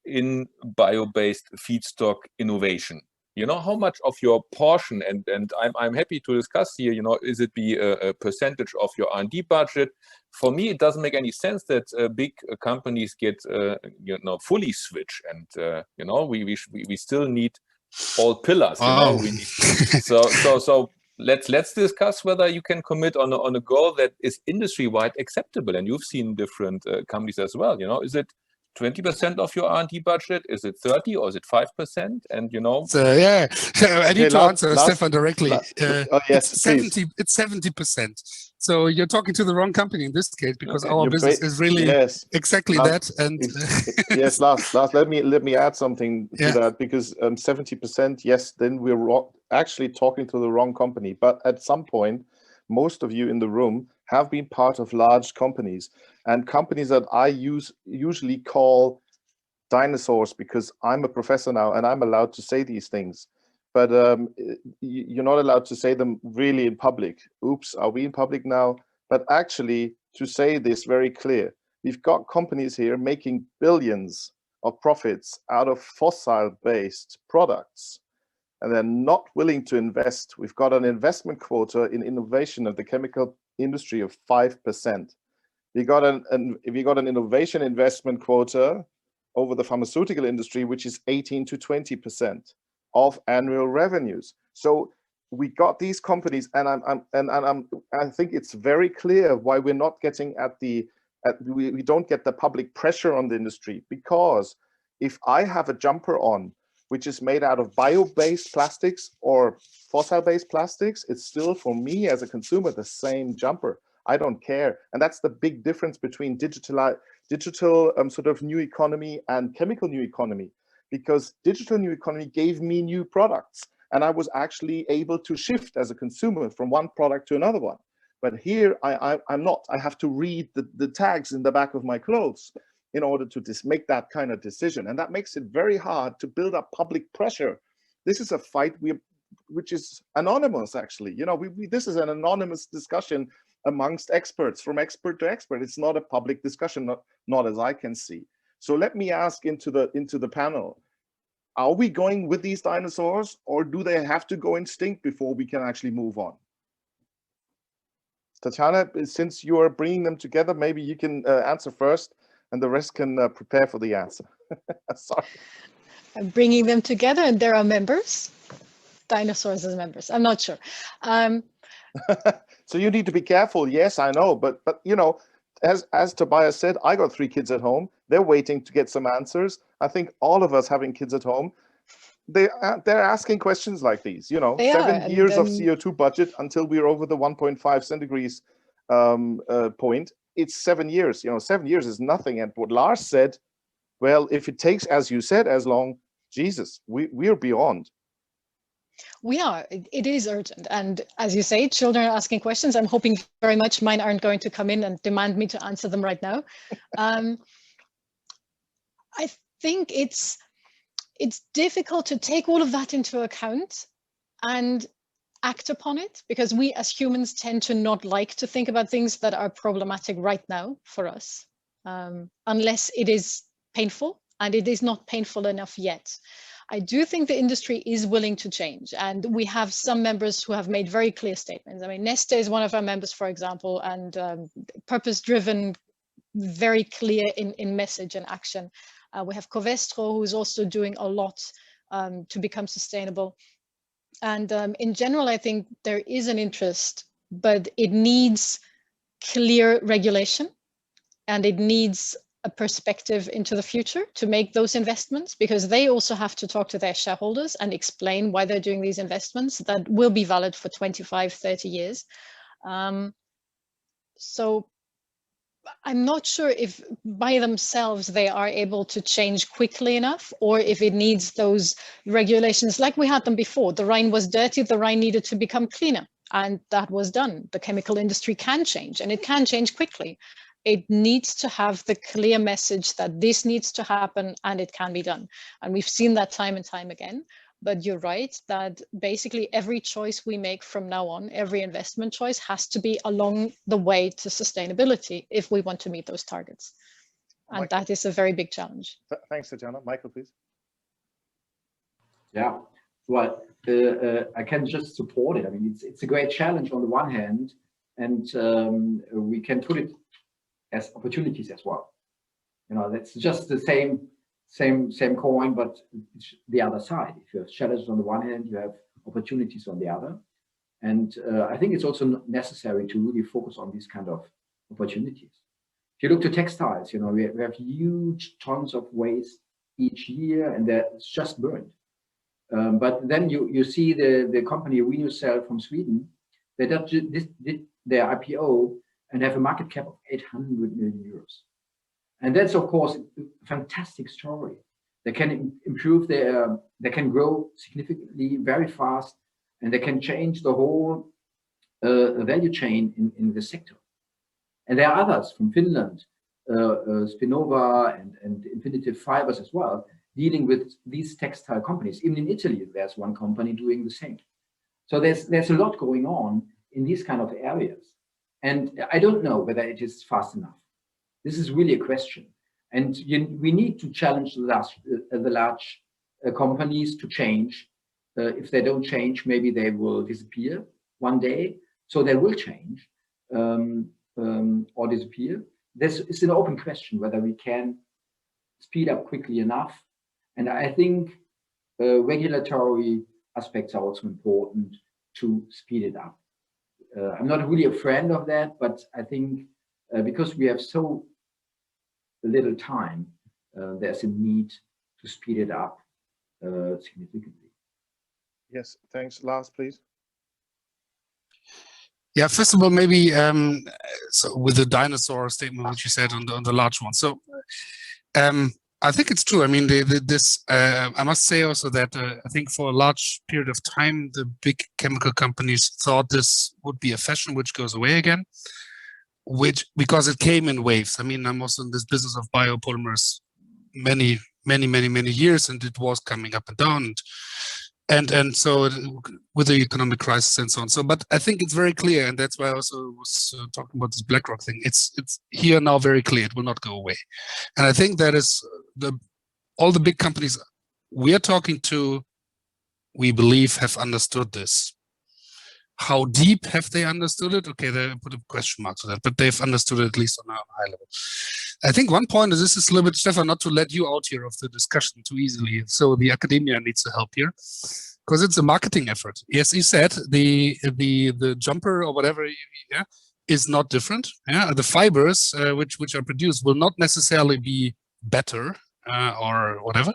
bio-based feedstock innovation? How much of your portion, and I'm happy to discuss here, is it be a percentage of your R&D budget? For me, it doesn't make any sense that big companies get fully switch, and we still need all pillars. Wow. We need, so let's discuss whether you can commit on a goal that is industry-wide acceptable. And you've seen different companies as well. Is it 20% of your R&D budget? Is it 30 or is it 5%? And So yeah, I need to answer Stephan directly. Yes, it's 70%. So you're talking to the wrong company in this case, because our business is really exactly that. And yes, Lars, let me add something to that, because 70%, yes, then we're actually talking to the wrong company. But at some point, most of you in the room have been part of large companies, and companies that I usually call dinosaurs, because I'm a professor now and I'm allowed to say these things. But you're not allowed to say them really in public. Oops, are we in public now? But actually, to say this very clear, we've got companies here making billions of profits out of fossil-based products, and they're not willing to invest. We've got an investment quota in innovation of the chemical industry of 5%. We got an innovation investment quota over the pharmaceutical industry, which is 18 to 20% of annual revenues. So we got these companies, and I think it's very clear why we're not getting we don't get the public pressure on the industry, because if I have a jumper on which is made out of bio-based plastics or fossil-based plastics, it's still, for me as a consumer, the same jumper. I don't care. And that's the big difference between digital sort of new economy and chemical new economy, because digital new economy gave me new products. and I was actually able to shift as a consumer from one product to another one. But here I'm not. I have to read the tags in the back of my clothes in order to make that kind of decision. And that makes it very hard to build up public pressure. This is a fight which is anonymous, actually. You know, this is an anonymous discussion amongst experts, from expert to expert. It's not a public discussion, not as I can see. So let me ask into the panel, are we going with these dinosaurs, or do they have to go extinct before we can actually move on? Tatjana, since you are bringing them together, maybe you can answer first, and the rest can prepare for the answer. Sorry. I'm bringing them together, and there are members, dinosaurs as members. I'm not sure. So you need to be careful. Yes, I know, but you know, as Tobias said, I got 3 kids at home. They're waiting to get some answers. I think all of us having kids at home, they're asking questions like these. You know, 7 years of CO2 budget until we're over the 1.5 centigrade point. It's 7 years. You know, 7 years is nothing. And what Lars said, well, if it takes, as you said, as long, Jesus, we're beyond. We are. It is urgent. And as you say, children are asking questions. I'm hoping very much mine aren't going to come in and demand me to answer them right now. I think it's difficult to take all of that into account and act upon it, because we as humans tend to not like to think about things that are problematic right now for us, unless it is painful, and it is not painful enough yet. I do think the industry is willing to change, and we have some members who have made very clear statements. I mean, Neste is one of our members, for example, and purpose-driven, very clear in message and action. We have Covestro, who is also doing a lot to become sustainable. And in general, I think there is an interest, but it needs clear regulation, and it needs a perspective into the future to make those investments, because they also have to talk to their shareholders and explain why they're doing these investments that will be valid for 25, 30 years. So I'm not sure if by themselves they are able to change quickly enough, or if it needs those regulations like we had them before. The Rhine was dirty, the Rhine needed to become cleaner, and that was done. The chemical industry can change, and it can change quickly. It needs to have the clear message that this needs to happen and it can be done. And we've seen that time and time again. But you're right that basically every choice we make from now on, every investment choice, has to be along the way to sustainability if we want to meet those targets. And Michael, that is a very big challenge. Thanks, Tatjana. Michael, please. Yeah, well, I can just support it. I mean, it's a great challenge on the one hand, and we can put it as opportunities as well. You know, that's just the same coin, but it's the other side. If you have challenges on the one hand, you have opportunities on the other. And I think it's also necessary to really focus on these kind of opportunities. If you look to textiles, you know, we have huge tons of waste each year, and it's just burned. But then you see the company Renewable from Sweden, they did their IPO and have a market cap of 800 million euros. And that's, of course, a fantastic story. They can improve they can grow significantly, very fast, and they can change the whole value chain in the sector. And there are others from Finland, Spinova and Infinitive Fibers as well, dealing with these textile companies. Even in Italy, there's one company doing the same. So there's a lot going on in these kind of areas. And I don't know whether it is fast enough. This is really a question. And we need to challenge the large companies to change. If they don't change, maybe they will disappear one day. So they will change or disappear. It's an open question whether we can speed up quickly enough. And I think regulatory aspects are also important to speed it up. I'm not really a friend of that, but I think because we have so little time, there's a need to speed it up significantly. Yes, thanks. Lars, please. Yeah, first of all, maybe so with the dinosaur statement, which you said on the large one. So I think it's true. I mean, I must say also that I think for a large period of time, the big chemical companies thought this would be a fashion which goes away again, because it came in waves. I mean, I'm also in this business of biopolymers many years, and it was coming up and down, and so with the economic crisis and so on. So, but I think it's very clear, and that's why I also was talking about this BlackRock thing. It's here now very clear. It will not go away, and I think that is all the big companies we are talking to, we believe, have understood this. How deep have they understood it? Okay, they put a question mark to that, but they've understood it at least on a high level. I think one point is, this is a little bit, Stephan, not to let you out here of the discussion too easily. So the academia needs to help here, because it's a marketing effort. Yes, you said the jumper or whatever, yeah, is not different. Yeah, the fibers which are produced will not necessarily be better or whatever,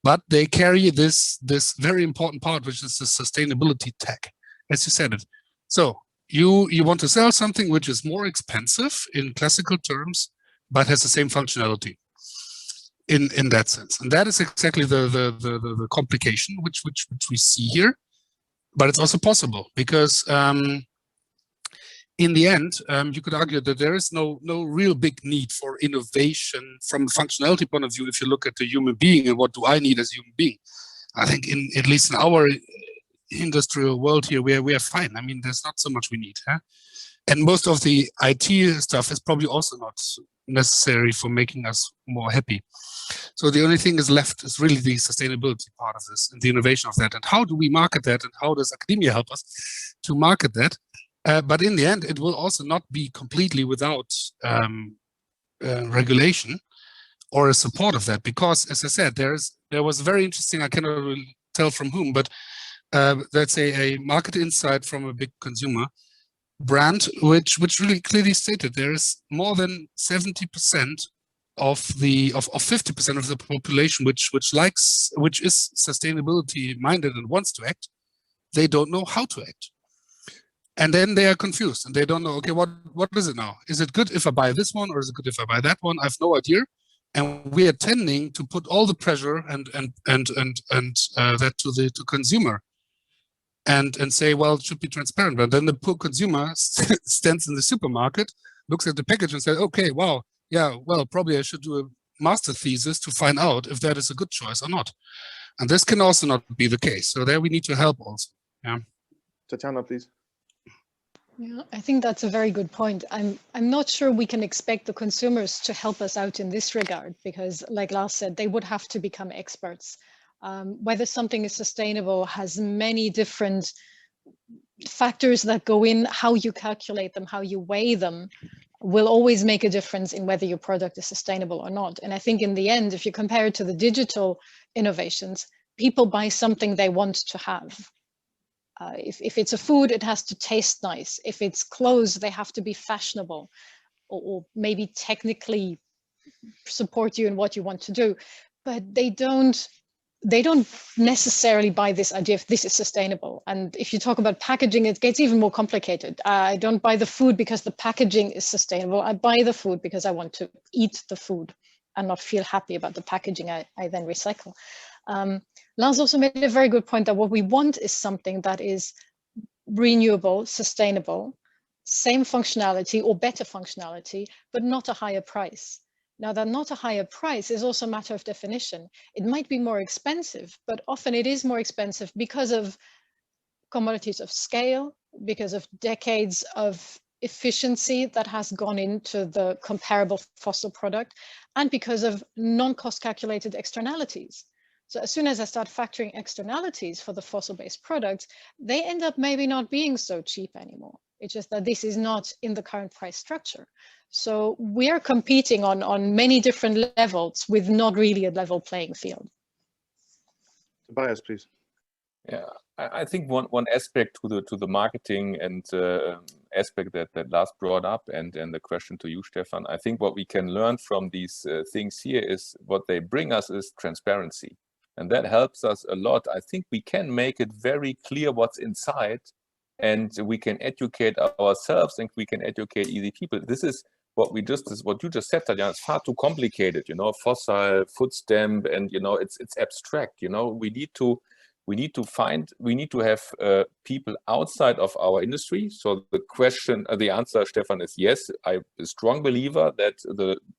but they carry this very important part, which is the sustainability tag, as you said it. So you want to sell something which is more expensive in classical terms, but has the same functionality in that sense. And that is exactly the complication which we see here. But it's also possible, because in the end, you could argue that there is no real big need for innovation from a functionality point of view. If you look at the human being and what do I need as a human being, I think at least in our industrial world here, we are fine. I mean, there's not so much we need, huh? And most of the IT stuff is probably also not necessary for making us more happy. So the only thing is left is really the sustainability part of this and the innovation of that. And how do we market that? And how does academia help us to market that? But in the end, it will also not be completely without regulation or a support of that. Because, as I said, there was very interesting, I cannot really tell from whom, but let's say a market insight from a big consumer brand, which really clearly stated there is more than 70% of 50% of the population which is sustainability minded and wants to act. They don't know how to act, and then they are confused and they don't know, okay, what is it now? Is it good if I buy this one, or is it good if I buy that one? I have no idea. And we are tending to put all the pressure and that to the consumer. And say, well, it should be transparent. But then the poor consumer stands in the supermarket, looks at the package and says, okay, wow, yeah, well, probably I should do a master thesis to find out if that is a good choice or not. And this can also not be the case. So there we need to help also. Yeah. Tatjana, please. Yeah, I think that's a very good point. I'm not sure we can expect the consumers to help us out in this regard, because like Lars said, they would have to become experts. Whether something is sustainable has many different factors that go in. How you calculate them, how you weigh them, will always make a difference in whether your product is sustainable or not. And I think in the end, if you compare it to the digital innovations, people buy something they want to have. If it's a food, it has to taste nice. If it's clothes, they have to be fashionable, or maybe technically support you in what you want to do. But they don't necessarily buy this idea of this is sustainable. And if you talk about packaging, it gets even more complicated. I don't buy the food because the packaging is sustainable. I buy the food because I want to eat the food and not feel happy about the packaging I then recycle. Lars also made a very good point that what we want is something that is renewable, sustainable, same functionality or better functionality, but not a higher price. Now, that not a higher price is also a matter of definition. It might be more expensive, but often it is more expensive because of commodities of scale, because of decades of efficiency that has gone into the comparable fossil product, and because of non-cost calculated externalities. So as soon as I start factoring externalities for the fossil-based products, they end up maybe not being so cheap anymore. It's just that this is not in the current price structure. So we are competing on many different levels with not really a level playing field. Tobias, please. Yeah, I think one aspect to the marketing and aspect that Lars brought up, and the question to you, Stephan, I think what we can learn from these things here is what they bring us is transparency. And that helps us a lot. I think we can make it very clear what's inside, and we can educate ourselves and we can educate easy people. This is what you just said, Tatjana, is far too complicated. You know, fossil, food stamp, and you know, it's abstract. You know, we need to have people outside of our industry. So the answer, Stephan, is yes. I'm a strong believer that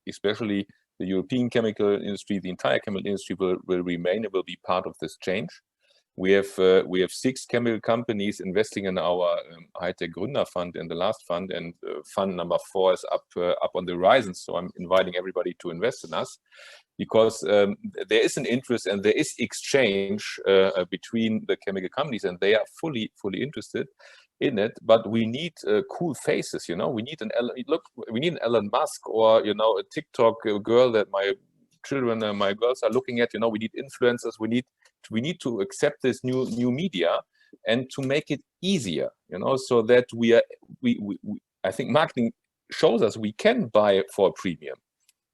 especially the European chemical industry, the entire chemical industry will remain. It will be part of this change. We have 6 chemical companies investing in our Hightech-Gründer Fund in the last fund, and fund number 4 is up on the horizon. So I'm inviting everybody to invest in us, because there is an interest and there is exchange between the chemical companies, and they are fully interested in it. But we need cool faces, you know. We need an Elon Musk, or you know, a TikTok girl that my children and my girls are looking at. You know, we need influencers. We need to accept this new media and to make it easier, you know, so that I think marketing shows us we can buy for a premium.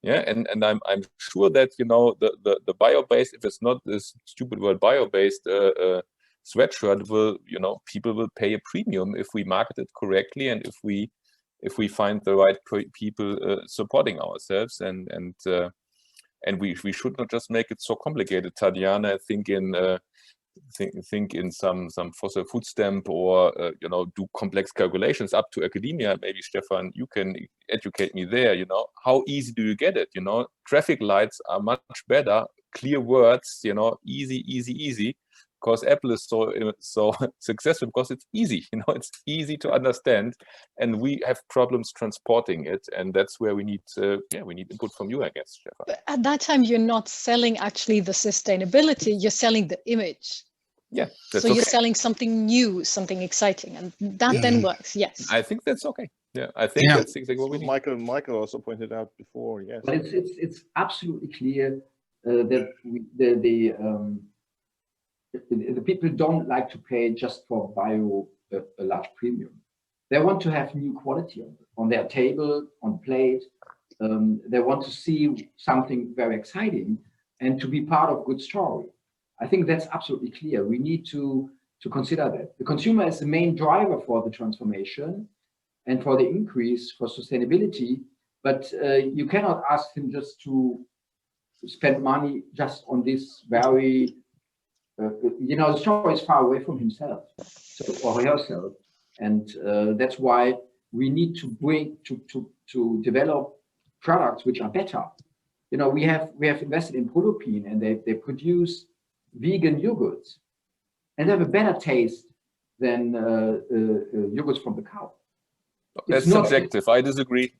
Yeah, and I'm sure that, you know, the bio-based, if it's not this stupid word bio-based sweatshirt, will, you know, people will pay a premium if we market it correctly, and if we find the right people supporting ourselves, and we should not just make it so complicated. Tatjana, think in some fossil food stamp, or you know, do complex calculations up to academia. Maybe Stephan, you can educate me there. You know, how easy do you get it? You know, traffic lights are much better, clear words. You know, easy. Because Apple is so successful because it's easy. You know, it's easy to understand, and we have problems transporting it, and that's where we need input from you, I guess, Stephan. But at that time, you're not selling actually the sustainability; you're selling the image. Yeah, so you're selling something new, something exciting, and that then works. Yes, I think that's okay. Yeah, I think that's exactly what we need. Michael also pointed out before. Yes, but it's absolutely clear that the people don't like to pay just for bio a large premium. They want to have new quality on their table, on plate. They want to see something very exciting and to be part of a good story. I think that's absolutely clear. We need to consider that. The consumer is the main driver for the transformation and for the increase for sustainability, but you cannot ask him just to spend money just on this very you know, the story is far away from himself, or herself, and that's why we need to develop products which are better. You know, we have invested in Polymers, and they produce vegan yogurts, and they have a better taste than yogurts from the cow. That's subjective. I disagree.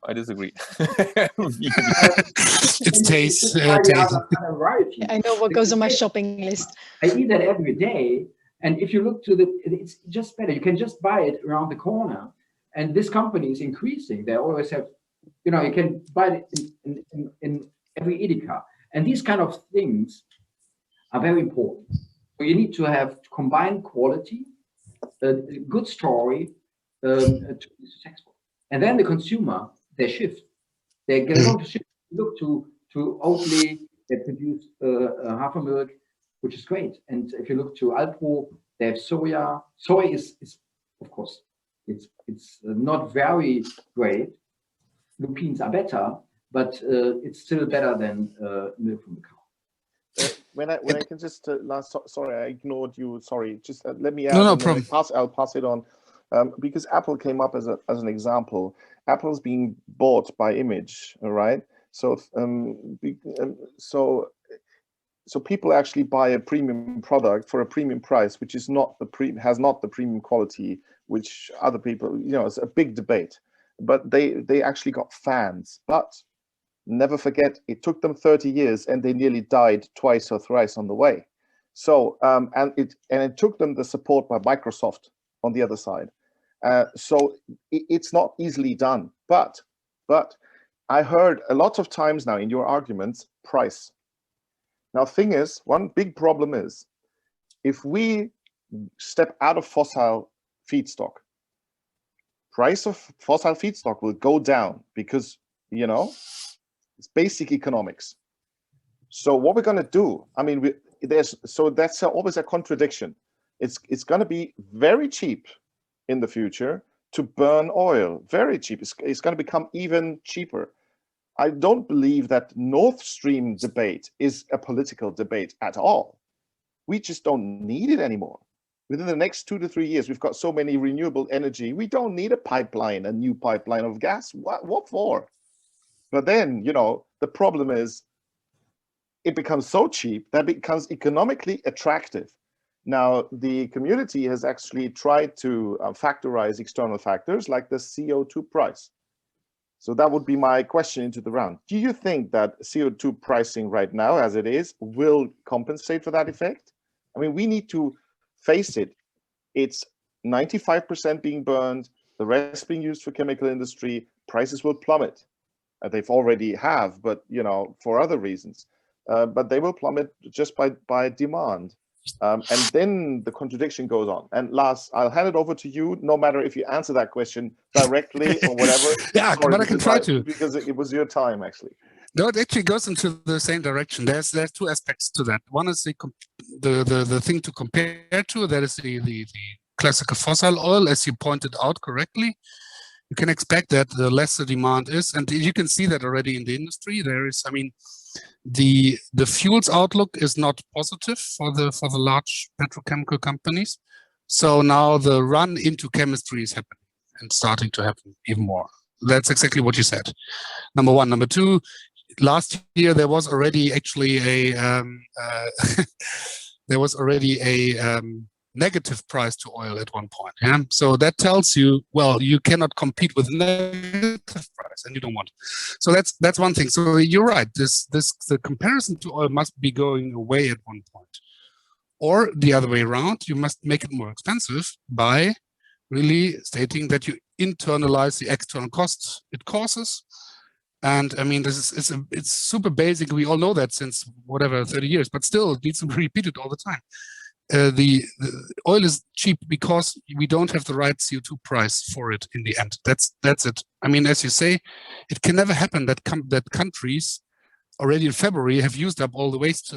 It's taste. I know what goes on my shopping list. I eat that every day, and if you look to it's just better. You can just buy it around the corner, and this company is increasing. They always have, you know, you can buy it in every Edeka, and these kind of things are very important. So you need to have combined quality, a good story, to be successful. And then the consumer, they shift. They're going to shift. Look to Oatly, they produce Hafermilk, which is great. And if you look to Alpro, they have soya. Soy is of course, it's not very great. Lupins are better, but it's still better than milk from the cow. When I can just Lars, sorry, I ignored you. Sorry, just let me add. No problem. I'll pass it on. Because Apple came up as an example. Apple's being bought by Image, all right? So so people actually buy a premium product for a premium price, which is not has not the premium quality which other people, you know, it's a big debate. But they actually got fans. But never forget, it took them 30 years and they nearly died twice or thrice on the way. So and it took them the support by Microsoft on the other side. So it's not easily done, but I heard a lot of times now in your arguments, price. Now, thing is, one big problem is, if we step out of fossil feedstock, price of fossil feedstock will go down because, you know, it's basic economics. So what we're going to do, I mean, that's always a contradiction. It's going to be very cheap in the future to burn oil, very cheap. It's going to become even cheaper. I don't believe that North Stream debate is a political debate at all. We just don't need it anymore. Within the next 2 to 3 years, we've got so many renewable energy. We don't need a pipeline, a new pipeline of gas. What for? But then, you know, the problem is it becomes so cheap that it becomes economically attractive. Now, the community has actually tried to factorize external factors like the CO2 price. So that would be my question into the round. Do you think that CO2 pricing right now, as it is, will compensate for that effect? I mean, we need to face it. It's 95% being burned, the rest being used for chemical industry. Prices will plummet. They've already have, but you know, for other reasons. But they will plummet just by demand. And then the contradiction goes on. And Lars, I'll hand it over to you, no matter if you answer that question directly or whatever. Yeah, Sorry, but I can try to. Because it was your time, actually. No, it actually goes into the same direction. There's two aspects to that. One is the thing to compare to. That is the classical fossil oil, as you pointed out correctly. You can expect that the less the demand is, and you can see that already in the industry. There is, I mean, the fuels outlook is not positive for the large petrochemical companies. So now the run into chemistry is happening and starting to happen even more. That's exactly what you said. Number one. Number two, last year there was already actually a negative price to oil at one point. Yeah? So that tells you, well, you cannot compete with negative price, and you don't want. So that's one thing. So you're right. The comparison to oil must be going away at one point, or the other way around. You must make it more expensive by really stating that you internalize the external costs it causes. And I mean, it's super basic. We all know that since whatever 30 years, but still it needs to be repeated all the time. The oil is cheap because we don't have the right CO2 price for it in the end. That's it. I mean, as you say, it can never happen that countries already in February have used up all the waste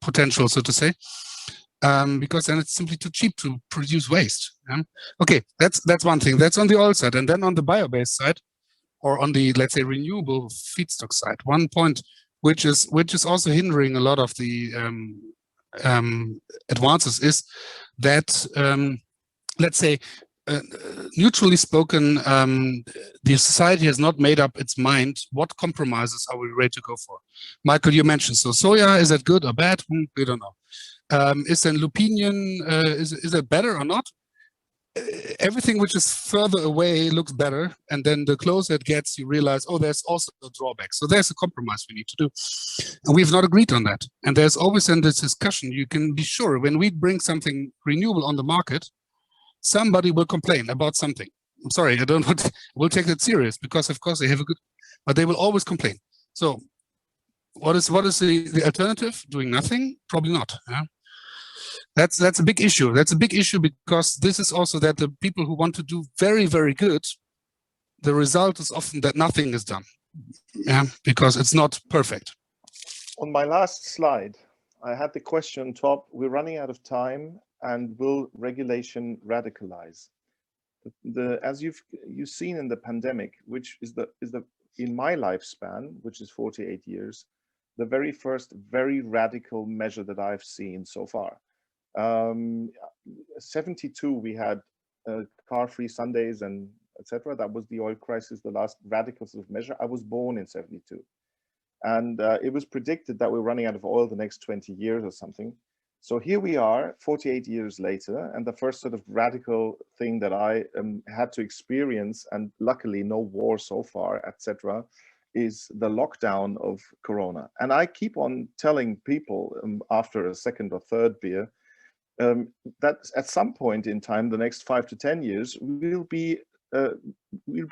potential, so to say, because then it's simply too cheap to produce waste. Okay, that's one thing. That's on the oil side, and then on the bio-based side, or on the, let's say, renewable feedstock side, one point which is also hindering a lot of the advances is that, let's say, neutrally spoken, the society has not made up its mind what compromises are we ready to go for. Michael, you mentioned, so soya, is that good or bad? We don't know. Is then lupinium, is it better or not? Everything which is further away looks better, and then the closer it gets, you realize, oh, there's also a drawback. So there's a compromise we need to do, and we've not agreed on that. And there's always in this discussion, you can be sure when we bring something renewable on the market, somebody will complain about something. I'm sorry, I don't want. We'll take that serious because, of course, they have a good, but they will always complain. So, what is the alternative? Doing nothing? Probably not. Yeah? That's a big issue. That's a big issue because this is also that the people who want to do very, very good, the result is often that nothing is done. Yeah, because it's not perfect. On my last slide, I had the question top. We're running out of time, and will regulation radicalize? As you've seen in the pandemic, which is the in my lifespan, which is 48 years, the very first very radical measure that I've seen so far. 72, we had car-free Sundays and etc. That was the oil crisis, the last radical sort of measure. I was born in 72, and it was predicted that we're running out of oil the next 20 years or something. So here we are, 48 years later, and the first sort of radical thing that I had to experience, and luckily no war so far, etc., is the lockdown of Corona. And I keep on telling people after a second or third beer, that at some point in time, the next 5 to 10 years, we'll be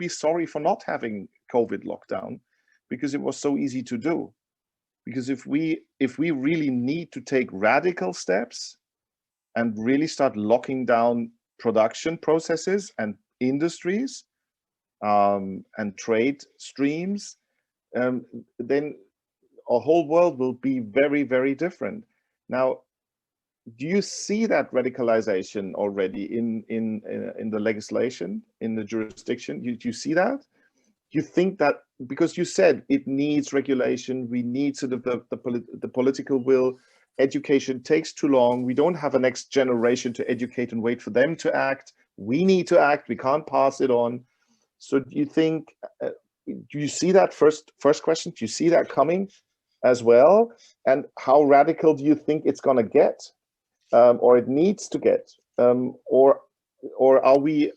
sorry for not having COVID lockdown, because it was so easy to do. Because if we really need to take radical steps and really start locking down production processes and industries and trade streams, then our whole world will be very, very different. Now, do you see that radicalization already in the legislation, in the jurisdiction? Do you see that? Do you think that, because you said it needs regulation, we need sort of the political will, education takes too long, we don't have a next generation to educate and wait for them to act, we need to act, we can't pass it on. So do you think, do you see that first question, do you see that coming as well? And how radical do you think it's going to get, or it needs to get, or are we,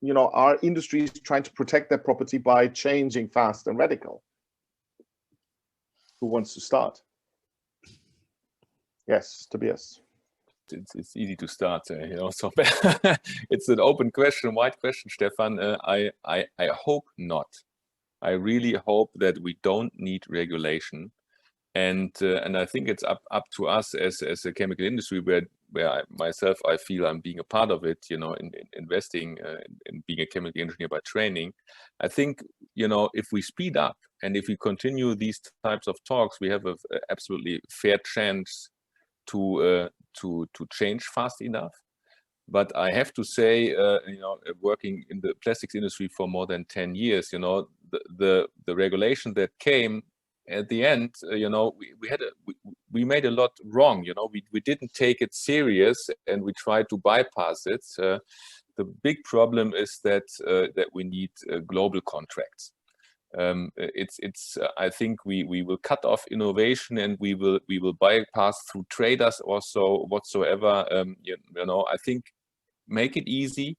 you know, our industry is trying to protect their property by changing fast and radical? Who wants to start? Yes, Tobias. It's easy to start, you know. So it's an open question, wide question, Stephan. I hope not. I really hope that we don't need regulation, and I think it's up to us as a chemical industry, where I feel I'm being a part of it, you know, in investing in being a chemical engineer by training. I think, you know, if we speed up and if we continue these types of talks, we have a absolutely fair chance to change fast enough. But I have to say, you know, working in the plastics industry for more than 10 years, you know, the regulation that came at the end, you know, we made a lot wrong. You know, we didn't take it serious and we tried to bypass it. The big problem is that we need global contracts. I think we will cut off innovation, and we will bypass through traders also whatsoever. You know, I think make it easy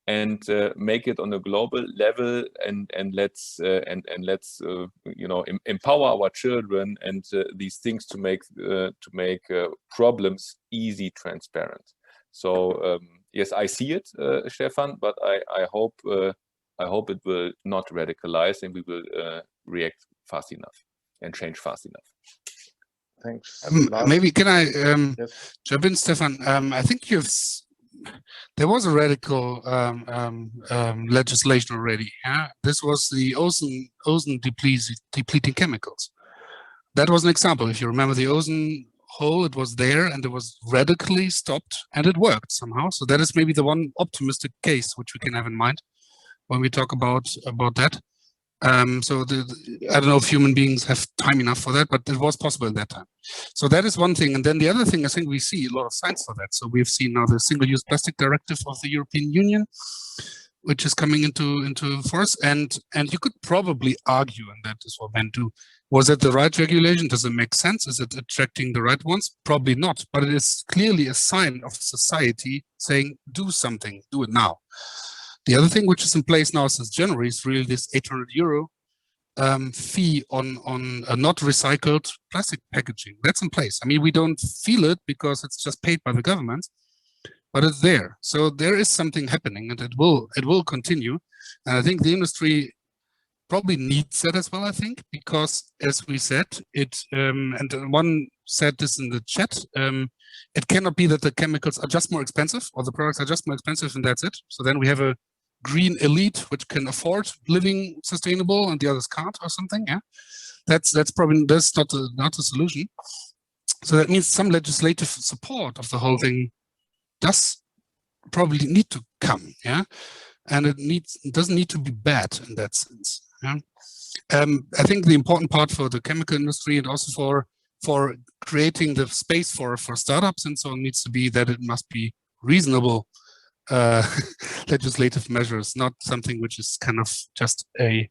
and make it on a global level, and let's you know, empower our children and these things to make problems easy, transparent. So yes, I see it, Stephan, but I hope it will not radicalize, and we will react fast enough and change fast enough. Thanks. Maybe can I yes. jump in, Stephan? I think there was a radical legislation already. Yeah? This was the ozone depleting chemicals. That was an example. If you remember the ozone hole, it was there and it was radically stopped, and it worked somehow. So that is maybe the one optimistic case which we can have in mind when we talk about that. So I don't know if human beings have time enough for that, but it was possible at that time. So that is one thing. And then the other thing, I think we see a lot of signs for that. So we've seen now the Single-Use Plastic Directive of the European Union, which is coming into force. And you could probably argue, and that is what men do, was it the right regulation? Does it make sense? Is it attracting the right ones? Probably not. But it is clearly a sign of society saying, do something, do it now. The other thing which is in place now since January is really this €800 fee on not recycled plastic packaging. That's in place. I mean, we don't feel it because it's just paid by the government, but it's there. So there is something happening, and it will continue. And I think the industry probably needs that as well, I think, because as we said, and one said this in the chat, it cannot be that the chemicals are just more expensive or the products are just more expensive and that's it. So then we have a green elite which can afford living sustainable and the others can't, or something. Yeah, that's not a solution. So that means some legislative support of the whole thing does probably need to come. Yeah, and it doesn't need to be bad in that sense. Yeah, I think the important part for the chemical industry and also for creating the space for startups and so on needs to be that it must be reasonable legislative measures, not something which is kind of just a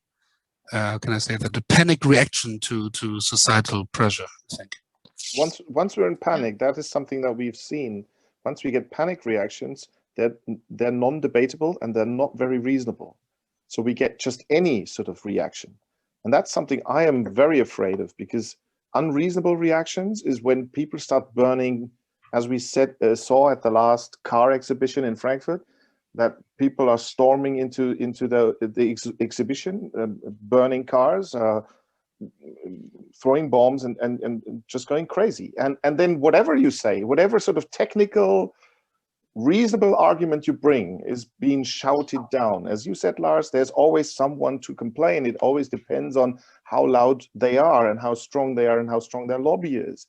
how can I say that, a panic reaction to societal pressure, I think. Once we're in panic, that is something that we've seen. Once we get panic reactions, they're non-debatable and they're not very reasonable. So we get just any sort of reaction. And that's something I am very afraid of, because unreasonable reactions is when people start burning, as we saw at the last car exhibition in Frankfurt, that people are storming into the exhibition, burning cars, throwing bombs and just going crazy. And then whatever you say, whatever sort of technical, reasonable argument you bring is being shouted down. As you said, Lars, there's always someone to complain. It always depends on how loud they are and how strong they are and how strong their lobby is.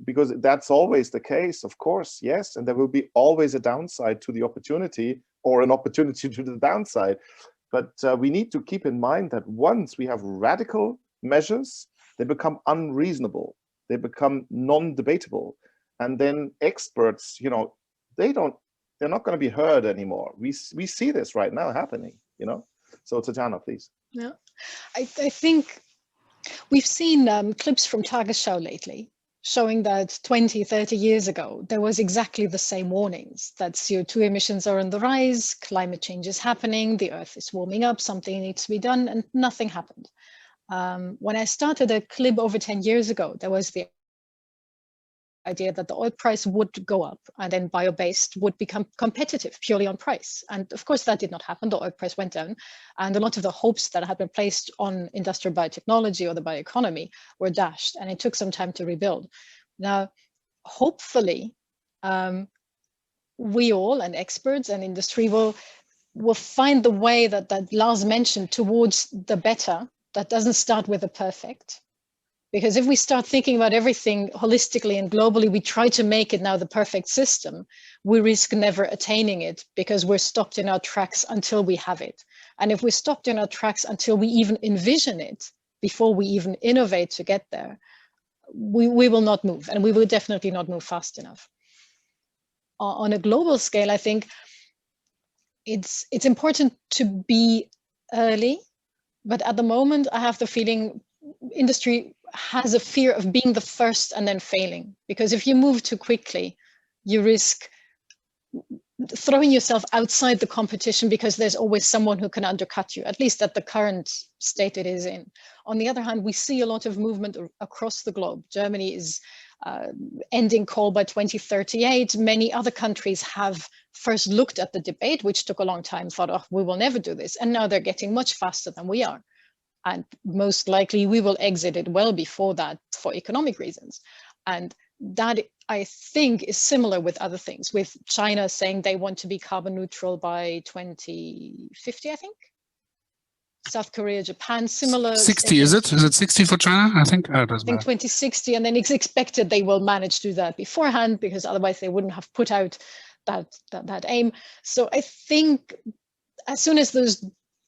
because that's always the case, of course, yes, and there will be always a downside to the opportunity or an opportunity to the downside. But we need to keep in mind that once we have radical measures, they become unreasonable, they become non-debatable, and then experts, you know, they're not going to be heard anymore. We see this right now happening, you know. So Tatjana, please. Yeah, I think we've seen clips from Tagesschau lately showing that 20, 30 years ago, there was exactly the same warnings that CO2 emissions are on the rise, climate change is happening, the earth is warming up, something needs to be done, and nothing happened. When I started at CLIB over 10 years ago, there was the idea that the oil price would go up and then bio-based would become competitive purely on price. And of course, that did not happen. The oil price went down. And a lot of the hopes that had been placed on industrial biotechnology or the bioeconomy were dashed. And it took some time to rebuild. Now, hopefully, we all and experts and industry will find the way that Lars mentioned towards the better that doesn't start with the perfect. Because if we start thinking about everything holistically and globally, we try to make it now the perfect system, we risk never attaining it because we're stopped in our tracks until we have it. And if we're stopped in our tracks until we even envision it, before we even innovate to get there, we will not move, and we will definitely not move fast enough. On a global scale, I think it's important to be early, but at the moment, I have the feeling industry has a fear of being the first and then failing, because if you move too quickly, you risk throwing yourself outside the competition because there's always someone who can undercut you, at least at the current state it is in. On the other hand, we see a lot of movement across the globe. Germany is ending coal by 2038. Many other countries have first looked at the debate, which took a long time, thought, oh, we will never do this. And now they're getting much faster than we are. And most likely we will exit it well before that for economic reasons. And that, I think, is similar with other things, with China saying they want to be carbon neutral by 2050, I think. South Korea, Japan, similar. 60, is it? Is it 60 for China? I think. I think 2060, and then it's expected they will manage to do that beforehand, because otherwise they wouldn't have put out that aim. So I think as soon as those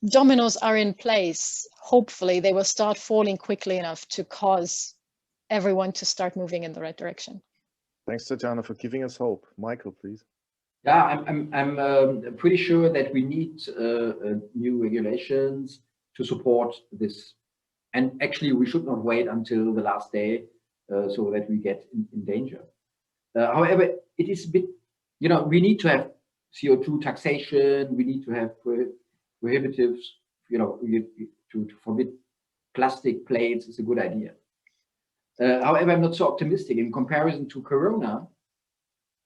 dominoes are in place, hopefully they will start falling quickly enough to cause everyone to start moving in the right direction. Thanks, Tatjana, for giving us hope. Michael, please. Yeah, I'm pretty sure that we need new regulations to support this. And actually, we should not wait until the last day so that we get in danger. However, it is a bit, you know, we need to have CO2 taxation. We need to have prohibitives, you know, to forbid plastic plates is a good idea. However, I'm not so optimistic. In comparison to Corona,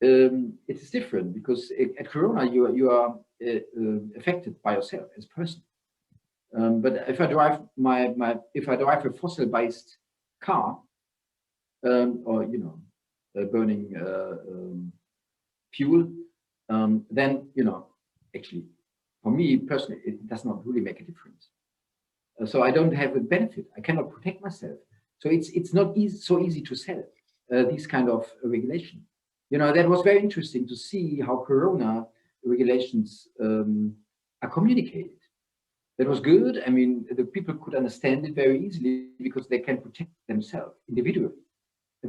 it is different, because at Corona you are affected by yourself as a person. But if I drive if I drive a fossil-based car, or you know, burning fuel, then you know, actually, for me personally, it does not really make a difference. So I don't have a benefit. I cannot protect myself. So it's not so easy to sell these kind of regulation. You know, that was very interesting to see how Corona regulations are communicated. That was good. I mean, the people could understand it very easily because they can protect themselves individually.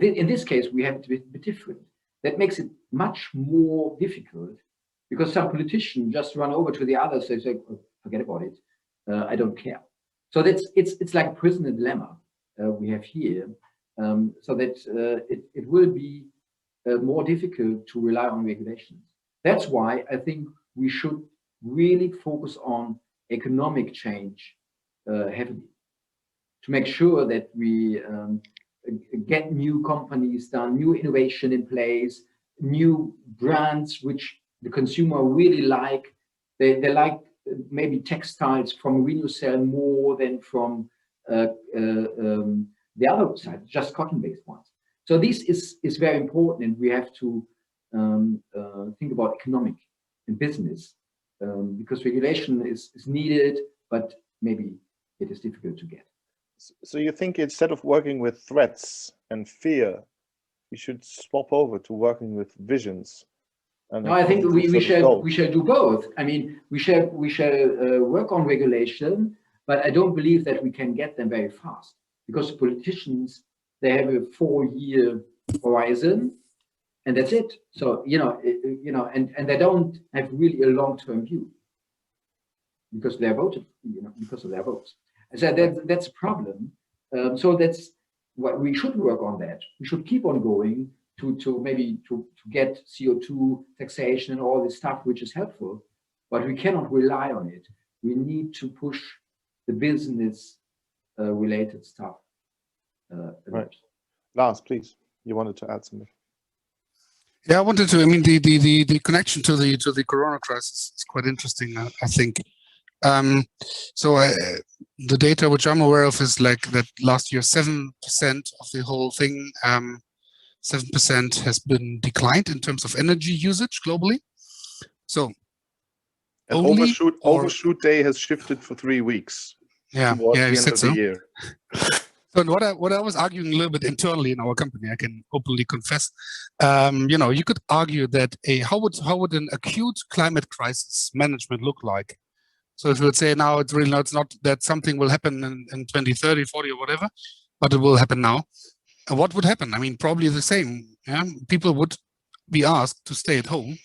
In this case, we have to be a bit different. That makes it much more difficult, because some politicians just run over to the others and say, oh, forget about it. I don't care. So it's like a prisoner dilemma we have here. So that it will be more difficult to rely on regulations. That's why I think we should really focus on economic change heavily, to make sure that we get new companies done, new innovation in place, new brands which the consumer really like. They like maybe textiles from Renewable more than from the other side, just cotton-based ones. So this is very important, and we have to think about economic and business, because regulation is needed, but maybe it is difficult to get. So you think instead of working with threats and fear, we should swap over to working with visions. And no, I think we shall do both. I mean, we shall work on regulation, but I don't believe that we can get them very fast, because politicians, they have a 4-year horizon, and that's it. So and they don't have really a long-term view, because they're voted, because of their votes. And so that's a problem. So that's what we should work on. That we should keep on going to maybe to get CO2 taxation and all this stuff, which is helpful, but we cannot rely on it. We need to push the business related stuff. Right. Lars, please, you wanted to add something. Yeah, I wanted to. I mean, the connection to the Corona crisis is quite interesting, I think. The data which I'm aware of is like that last year 7% of the whole thing, 7% has been declined in terms of energy usage globally. So overshoot day has shifted for 3 weeks. Yeah, towards yeah, the end of the year. So what I was arguing a little bit internally in our company, I can openly confess, you could argue that how would an acute climate crisis management look like? So if you would say now it's not that something will happen in 2030, 40 or whatever, but it will happen now. And what would happen? I mean, probably the same. Yeah? People would be asked to stay at home.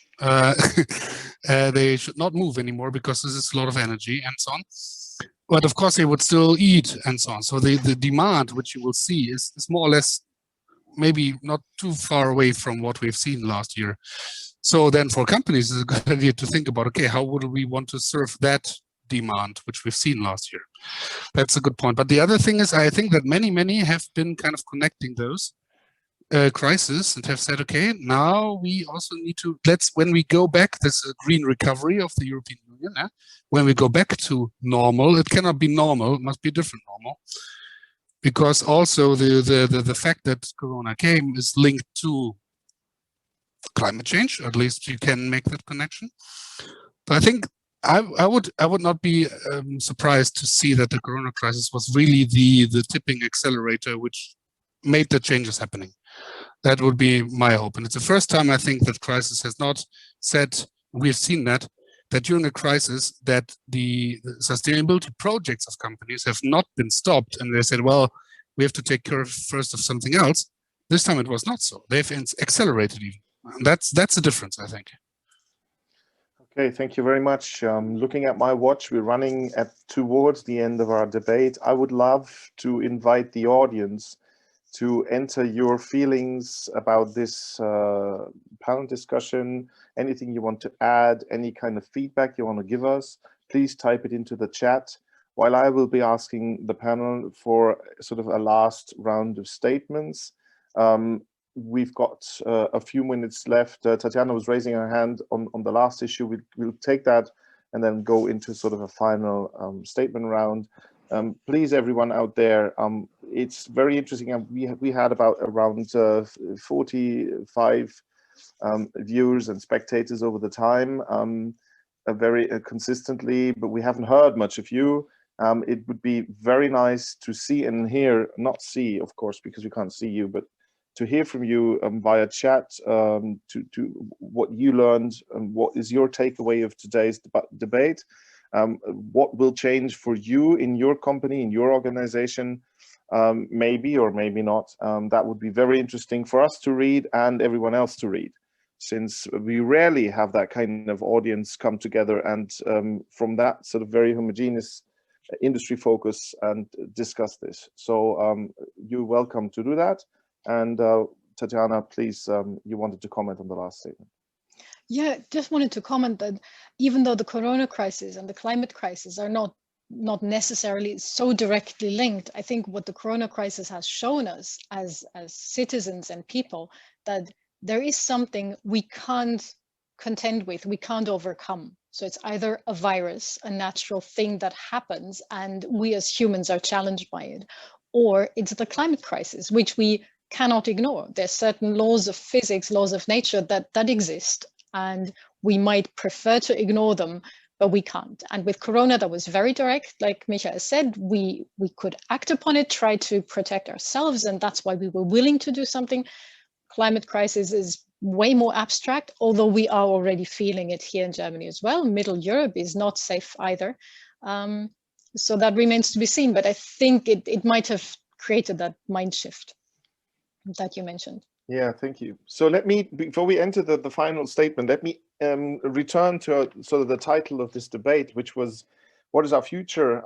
They should not move anymore because this is a lot of energy and so on. But of course, they would still eat and so on. So the demand, which you will see, is more or less maybe not too far away from what we've seen last year. So then for companies, it's a good idea to think about, okay, how would we want to serve that demand, which we've seen last year? That's a good point. But the other thing is, I think that many have been kind of connecting those crises and have said, okay, now we also need to, when we go back, this green recovery of the European Union, when we go back to normal, it cannot be normal, it must be different normal. Because also the fact that Corona came is linked to climate change, or at least you can make that connection. So I think I would not be surprised to see that the Corona crisis was really the tipping accelerator which made the changes happening. That would be my hope. And it's the first time I think that crisis has not said, we've seen that during a crisis that the sustainability projects of companies have not been stopped and they said, well, we have to take care first of something else. This time it was not so. They've accelerated even. And that's the difference, I think. Okay, thank you very much. Looking at my watch, we're running towards the end of our debate. I would love to invite the audience to enter your feelings about this panel discussion, anything you want to add, any kind of feedback you want to give us, please type it into the chat, while I will be asking the panel for sort of a last round of statements. We've got a few minutes left. Tatjana was raising her hand on the last issue. We'll take that and then go into sort of a final statement round. Please, everyone out there, it's very interesting. We had around 45 viewers and spectators over the time, very consistently, but we haven't heard much of you. It would be very nice to see and hear, not see, of course, because we can't see you, but to hear from you via chat, to what you learned and what is your takeaway of today's debate. What will change for you in your company, in your organization, maybe or maybe not. That would be very interesting for us to read and everyone else to read, since we rarely have that kind of audience come together and from that sort of very homogeneous industry focus and discuss this. So you're welcome to do that. And Tatjana, please, you wanted to comment on the last statement. Yeah, just wanted to comment that even though the Corona crisis and the climate crisis are not necessarily so directly linked, I think what the Corona crisis has shown us as citizens and people, that there is something we can't contend with, we can't overcome. So it's either a virus, a natural thing that happens, and we as humans are challenged by it, or it's the climate crisis, which we cannot ignore. There's certain laws of physics, laws of nature that exist, and we might prefer to ignore them, but we can't. And with Corona, that was very direct. Like Michael said, we could act upon it, try to protect ourselves, and that's why we were willing to do something. climate crisis is way more abstract, although we are already feeling it here in Germany as well. Middle Europe is not safe either. So that remains to be seen, but I think it might have created that mind shift that you mentioned. Yeah, thank you. So let me, before we enter the final statement, let me return to sort of the title of this debate, which was, what is our future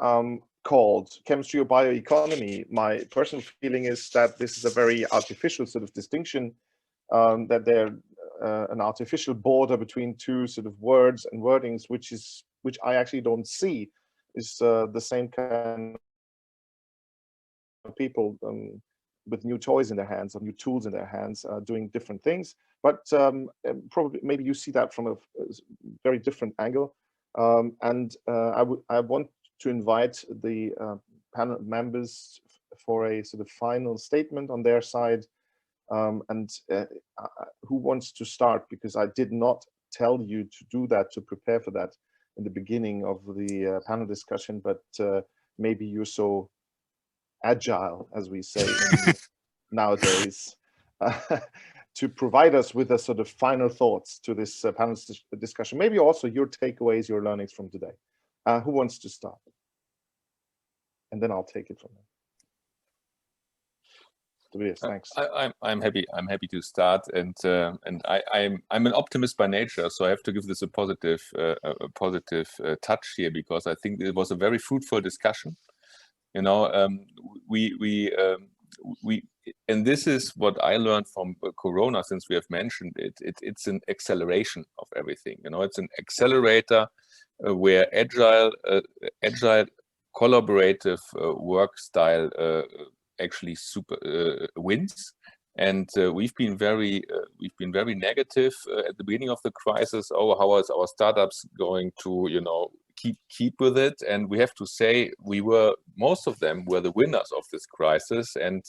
called? Chemistry or bioeconomy? My personal feeling is that this is a very artificial sort of distinction, that they're an artificial border between two sort of words and wordings, which I actually don't see is the same kind of people with new toys in their hands or new tools in their hands, doing different things. But probably, maybe you see that from a very different angle. I want to invite the panel members for a sort of final statement on their side. Who wants to start? Because I did not tell you to do that, to prepare for that in the beginning of the panel discussion, but maybe you're so agile, as we say nowadays, to provide us with a sort of final thoughts to this panel discussion. Maybe also your takeaways, your learnings from today. Who wants to start? And then I'll take it from there. Tobias, thanks. I'm happy to start, and I'm an optimist by nature, so I have to give this a positive touch here, because I think it was a very fruitful discussion. You know, and this is what I learned from Corona, since we have mentioned it. It's an acceleration of everything. You know, it's an accelerator where agile, collaborative work style actually wins. And we've been very negative at the beginning of the crisis. Oh, how is our startups going to, you know, keep with it? And we have to say, most of them were the winners of this crisis. And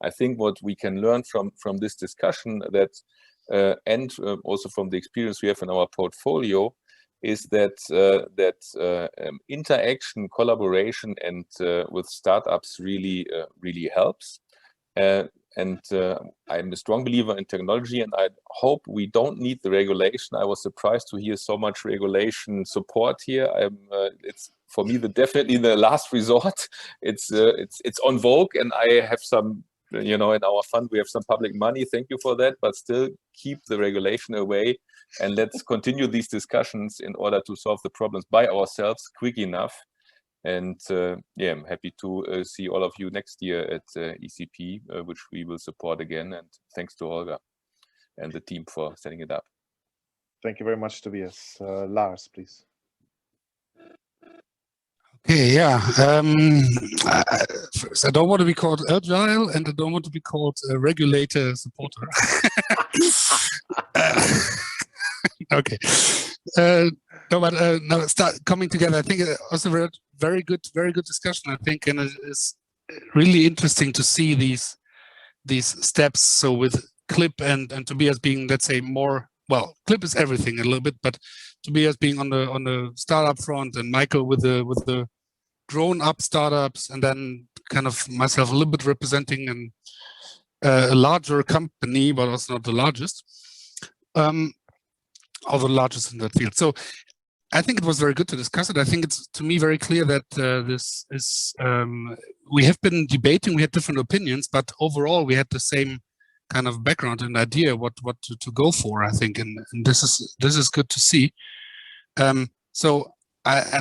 I think what we can learn from this discussion, that and also from the experience we have in our portfolio, is that interaction, collaboration, and with startups really helps. I'm a strong believer in technology, and I hope we don't need the regulation. I was surprised to hear so much regulation support here. It's for me definitely the last resort. It's on vogue, and I have some, you know, in our fund we have some public money. Thank you for that, but still keep the regulation away, and let's continue these discussions in order to solve the problems by ourselves quick enough. And yeah, I'm happy to see all of you next year at ECP, which we will support again. And thanks to Olga and the team for setting it up. Thank you very much, Tobias. Lars, please. Okay, yeah. First, I don't want to be called agile, and I don't want to be called a regulator supporter. Okay. No, but now start coming together. I think it was a very good discussion. I think, and it's really interesting to see these steps. So with CLIB and Tobias being, let's say, more, well, CLIB is everything a little bit, but Tobias being on the startup front, and Michael with the grown-up startups, and then kind of myself a little bit representing a larger company, but also not the largest. Or the largest in that field. So I think it was very good to discuss it. I think it's, to me, very clear that this is, we have been debating, we had different opinions, but overall we had the same kind of background and idea what to go for, I think, and this is good to see. And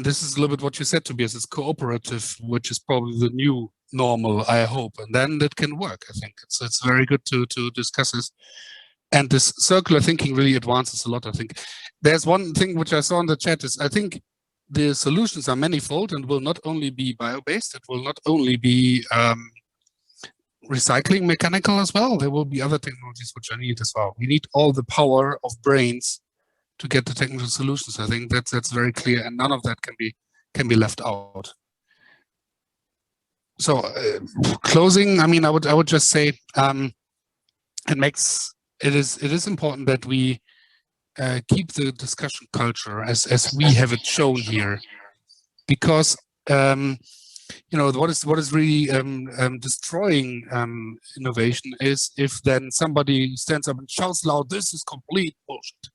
this is a little bit what you said, Tobias, it's cooperative, which is probably the new normal, I hope, and then it can work. I think it's very good to discuss this. And this circular thinking really advances a lot, I think. There's one thing which I saw in the chat is, I think the solutions are manifold and will not only be bio-based, it will not only be recycling mechanical as well. There will be other technologies which are needed as well. We need all the power of brains to get the technical solutions. I think that's very clear, and none of that can be left out. So closing, I mean, I would just say it is important that we keep the discussion culture as we have it shown here, because you know, what is really destroying innovation is if then somebody stands up and shouts loud, "This is complete bullshit."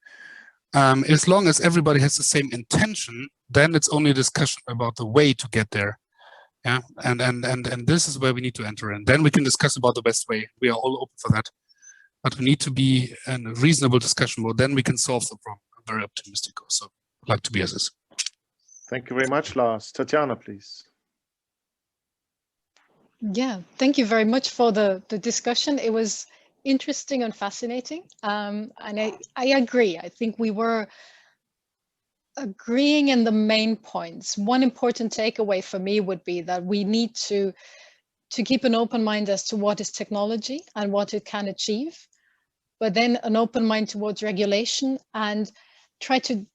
As long as everybody has the same intention, then it's only a discussion about the way to get there. Yeah, and this is where we need to enter in. Then we can discuss about the best way. We are all open for that, but we need to be in a reasonable discussion mode. Then we can solve the problem. I'm very optimistic also, like Tobias is. Thank you very much, Lars. Tatjana, please. Yeah, thank you very much for the discussion. It was interesting and fascinating. And I agree. I think we were agreeing in the main points. One important takeaway for me would be that we need to keep an open mind as to what is technology and what it can achieve, but then an open mind towards regulation and try to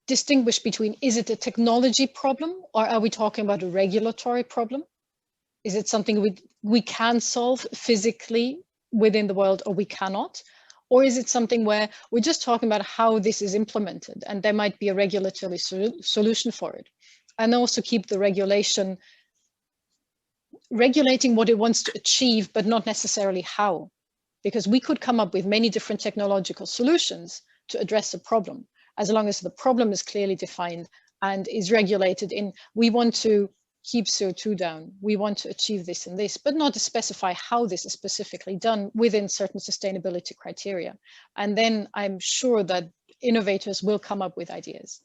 distinguish between, is it a technology problem or are we talking about a regulatory problem? Is it something we can solve physically within the world or we cannot? Or is it something where we're just talking about how this is implemented and there might be a regulatory solution for it? And also keep the regulation regulating what it wants to achieve, but not necessarily how. Because we could come up with many different technological solutions to address a problem, as long as the problem is clearly defined and is regulated in, we want to keep CO2 down, we want to achieve this and this, but not to specify how this is specifically done within certain sustainability criteria. And then I'm sure that innovators will come up with ideas.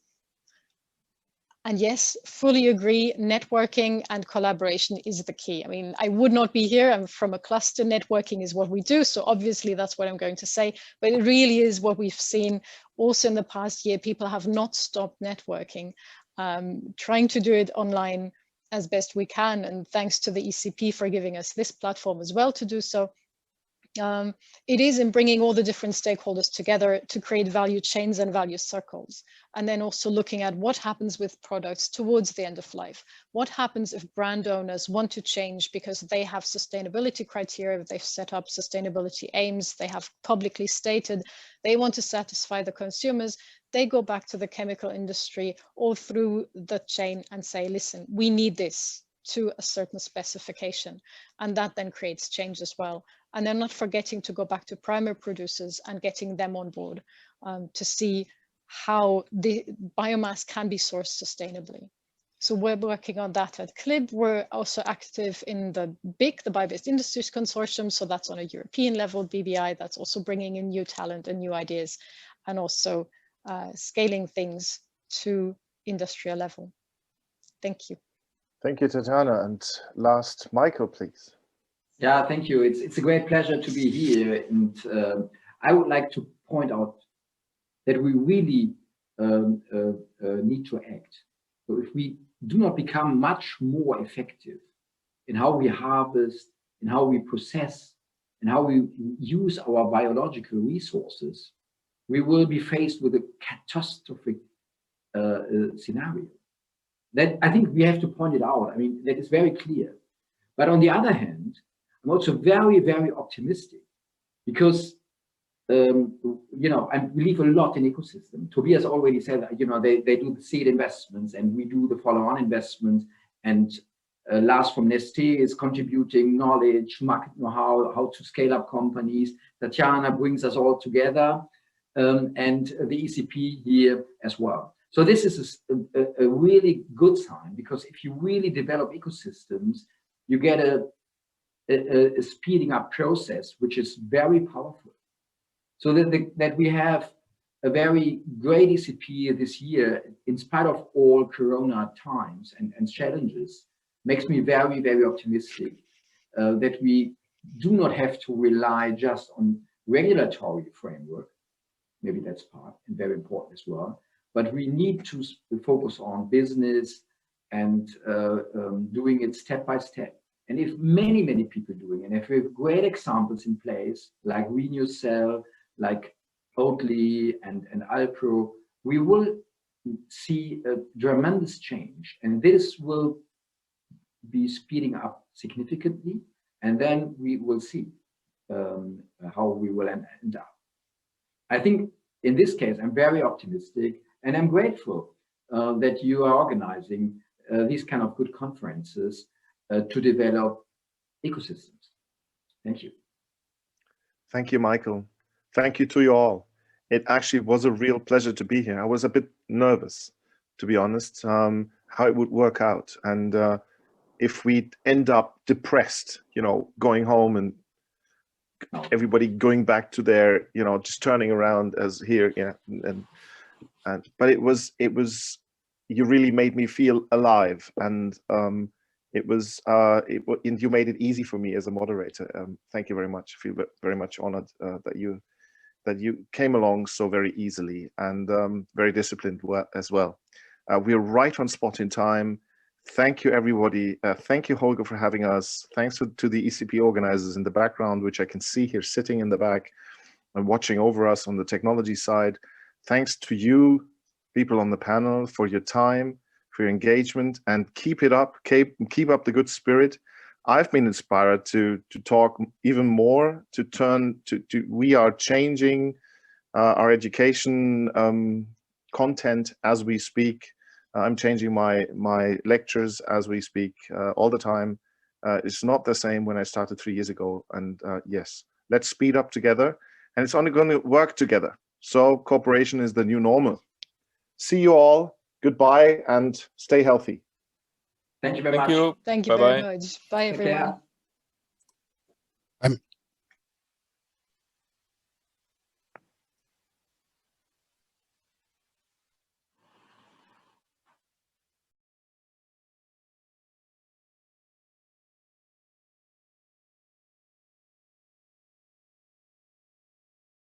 And yes, fully agree, networking and collaboration is the key. I mean, I would not be here, I'm from a cluster, networking is what we do, so obviously that's what I'm going to say, but it really is what we've seen also in the past year. People have not stopped networking, trying to do it online as best we can, and thanks to the ECP for giving us this platform as well to do so. It is in bringing all the different stakeholders together to create value chains and value circles. And then also looking at what happens with products towards the end of life. What happens if brand owners want to change because they have sustainability criteria, they've set up sustainability aims, they have publicly stated they want to satisfy the consumers, they go back to the chemical industry or through the chain and say, listen, we need this to a certain specification. And that then creates change as well. And then not forgetting to go back to primary producers and getting them on board to see how the biomass can be sourced sustainably. So we're working on that at CLIB. We're also active in the BIC, the Bio-Based Industries Consortium. So that's on a European level, BBI, that's also bringing in new talent and new ideas and also scaling things to industrial level. Thank you. Thank you, Tatjana. And last, Michael, please. Yeah, thank you. It's a great pleasure to be here. And I would like to point out that we really need to act. So if we do not become much more effective in how we harvest, in how we process, and how we use our biological resources, we will be faced with a catastrophic scenario. That I think we have to point it out. I mean, that is very clear. But on the other hand, I'm also very, very optimistic because, you know, I believe a lot in ecosystem. Tobias already said that, you know, they do the seed investments and we do the follow-on investments. And Lars from Neste is contributing knowledge, market know-how, how to scale up companies. Tatjana brings us all together and the ECP here as well. So this is a really good sign, because if you really develop ecosystems, you get a speeding up process, which is very powerful. So that we have a very great ECP this year, in spite of all Corona times and challenges, makes me very, very optimistic that we do not have to rely just on regulatory framework. Maybe that's part and very important as well. But we need to focus on business and doing it step by step. And if many, many people doing it, and if we have great examples in place, like Renewable, like Haubold and Alpro, we will see a tremendous change. And this will be speeding up significantly. And then we will see how we will end up. I think in this case, I'm very optimistic. And I'm grateful that you are organizing these kind of good conferences. to develop ecosystems. Thank you. Thank you, Michael. Thank you to you all. It actually was a real pleasure to be here. I was a bit nervous, to be honest, how it would work out. And if we end up depressed, you know, going home and everybody going back to their, you know, just turning around as here, yeah, but it was, you really made me feel alive, and and you made it easy for me as a moderator. Thank you very much. I feel very much honored that you came along so very easily, and very disciplined as well. We're right on spot in time. Thank you, everybody. Thank you, Holger, for having us. Thanks to the ECP organizers in the background, which I can see here sitting in the back and watching over us on the technology side. Thanks to you, people on the panel, for your time, for your engagement, and keep it up. Keep up the good spirit. I've been inspired to talk even more, to turn to we are changing our education content as we speak. I'm changing my lectures as we speak all the time. It's not the same when I started 3 years ago. And yes, let's speed up together, and it's only going to work together. So cooperation is the new normal. See you all. Goodbye and stay healthy. Thank you very much. Thank you. Thank you Bye-bye. very much. Bye, Take everyone. care.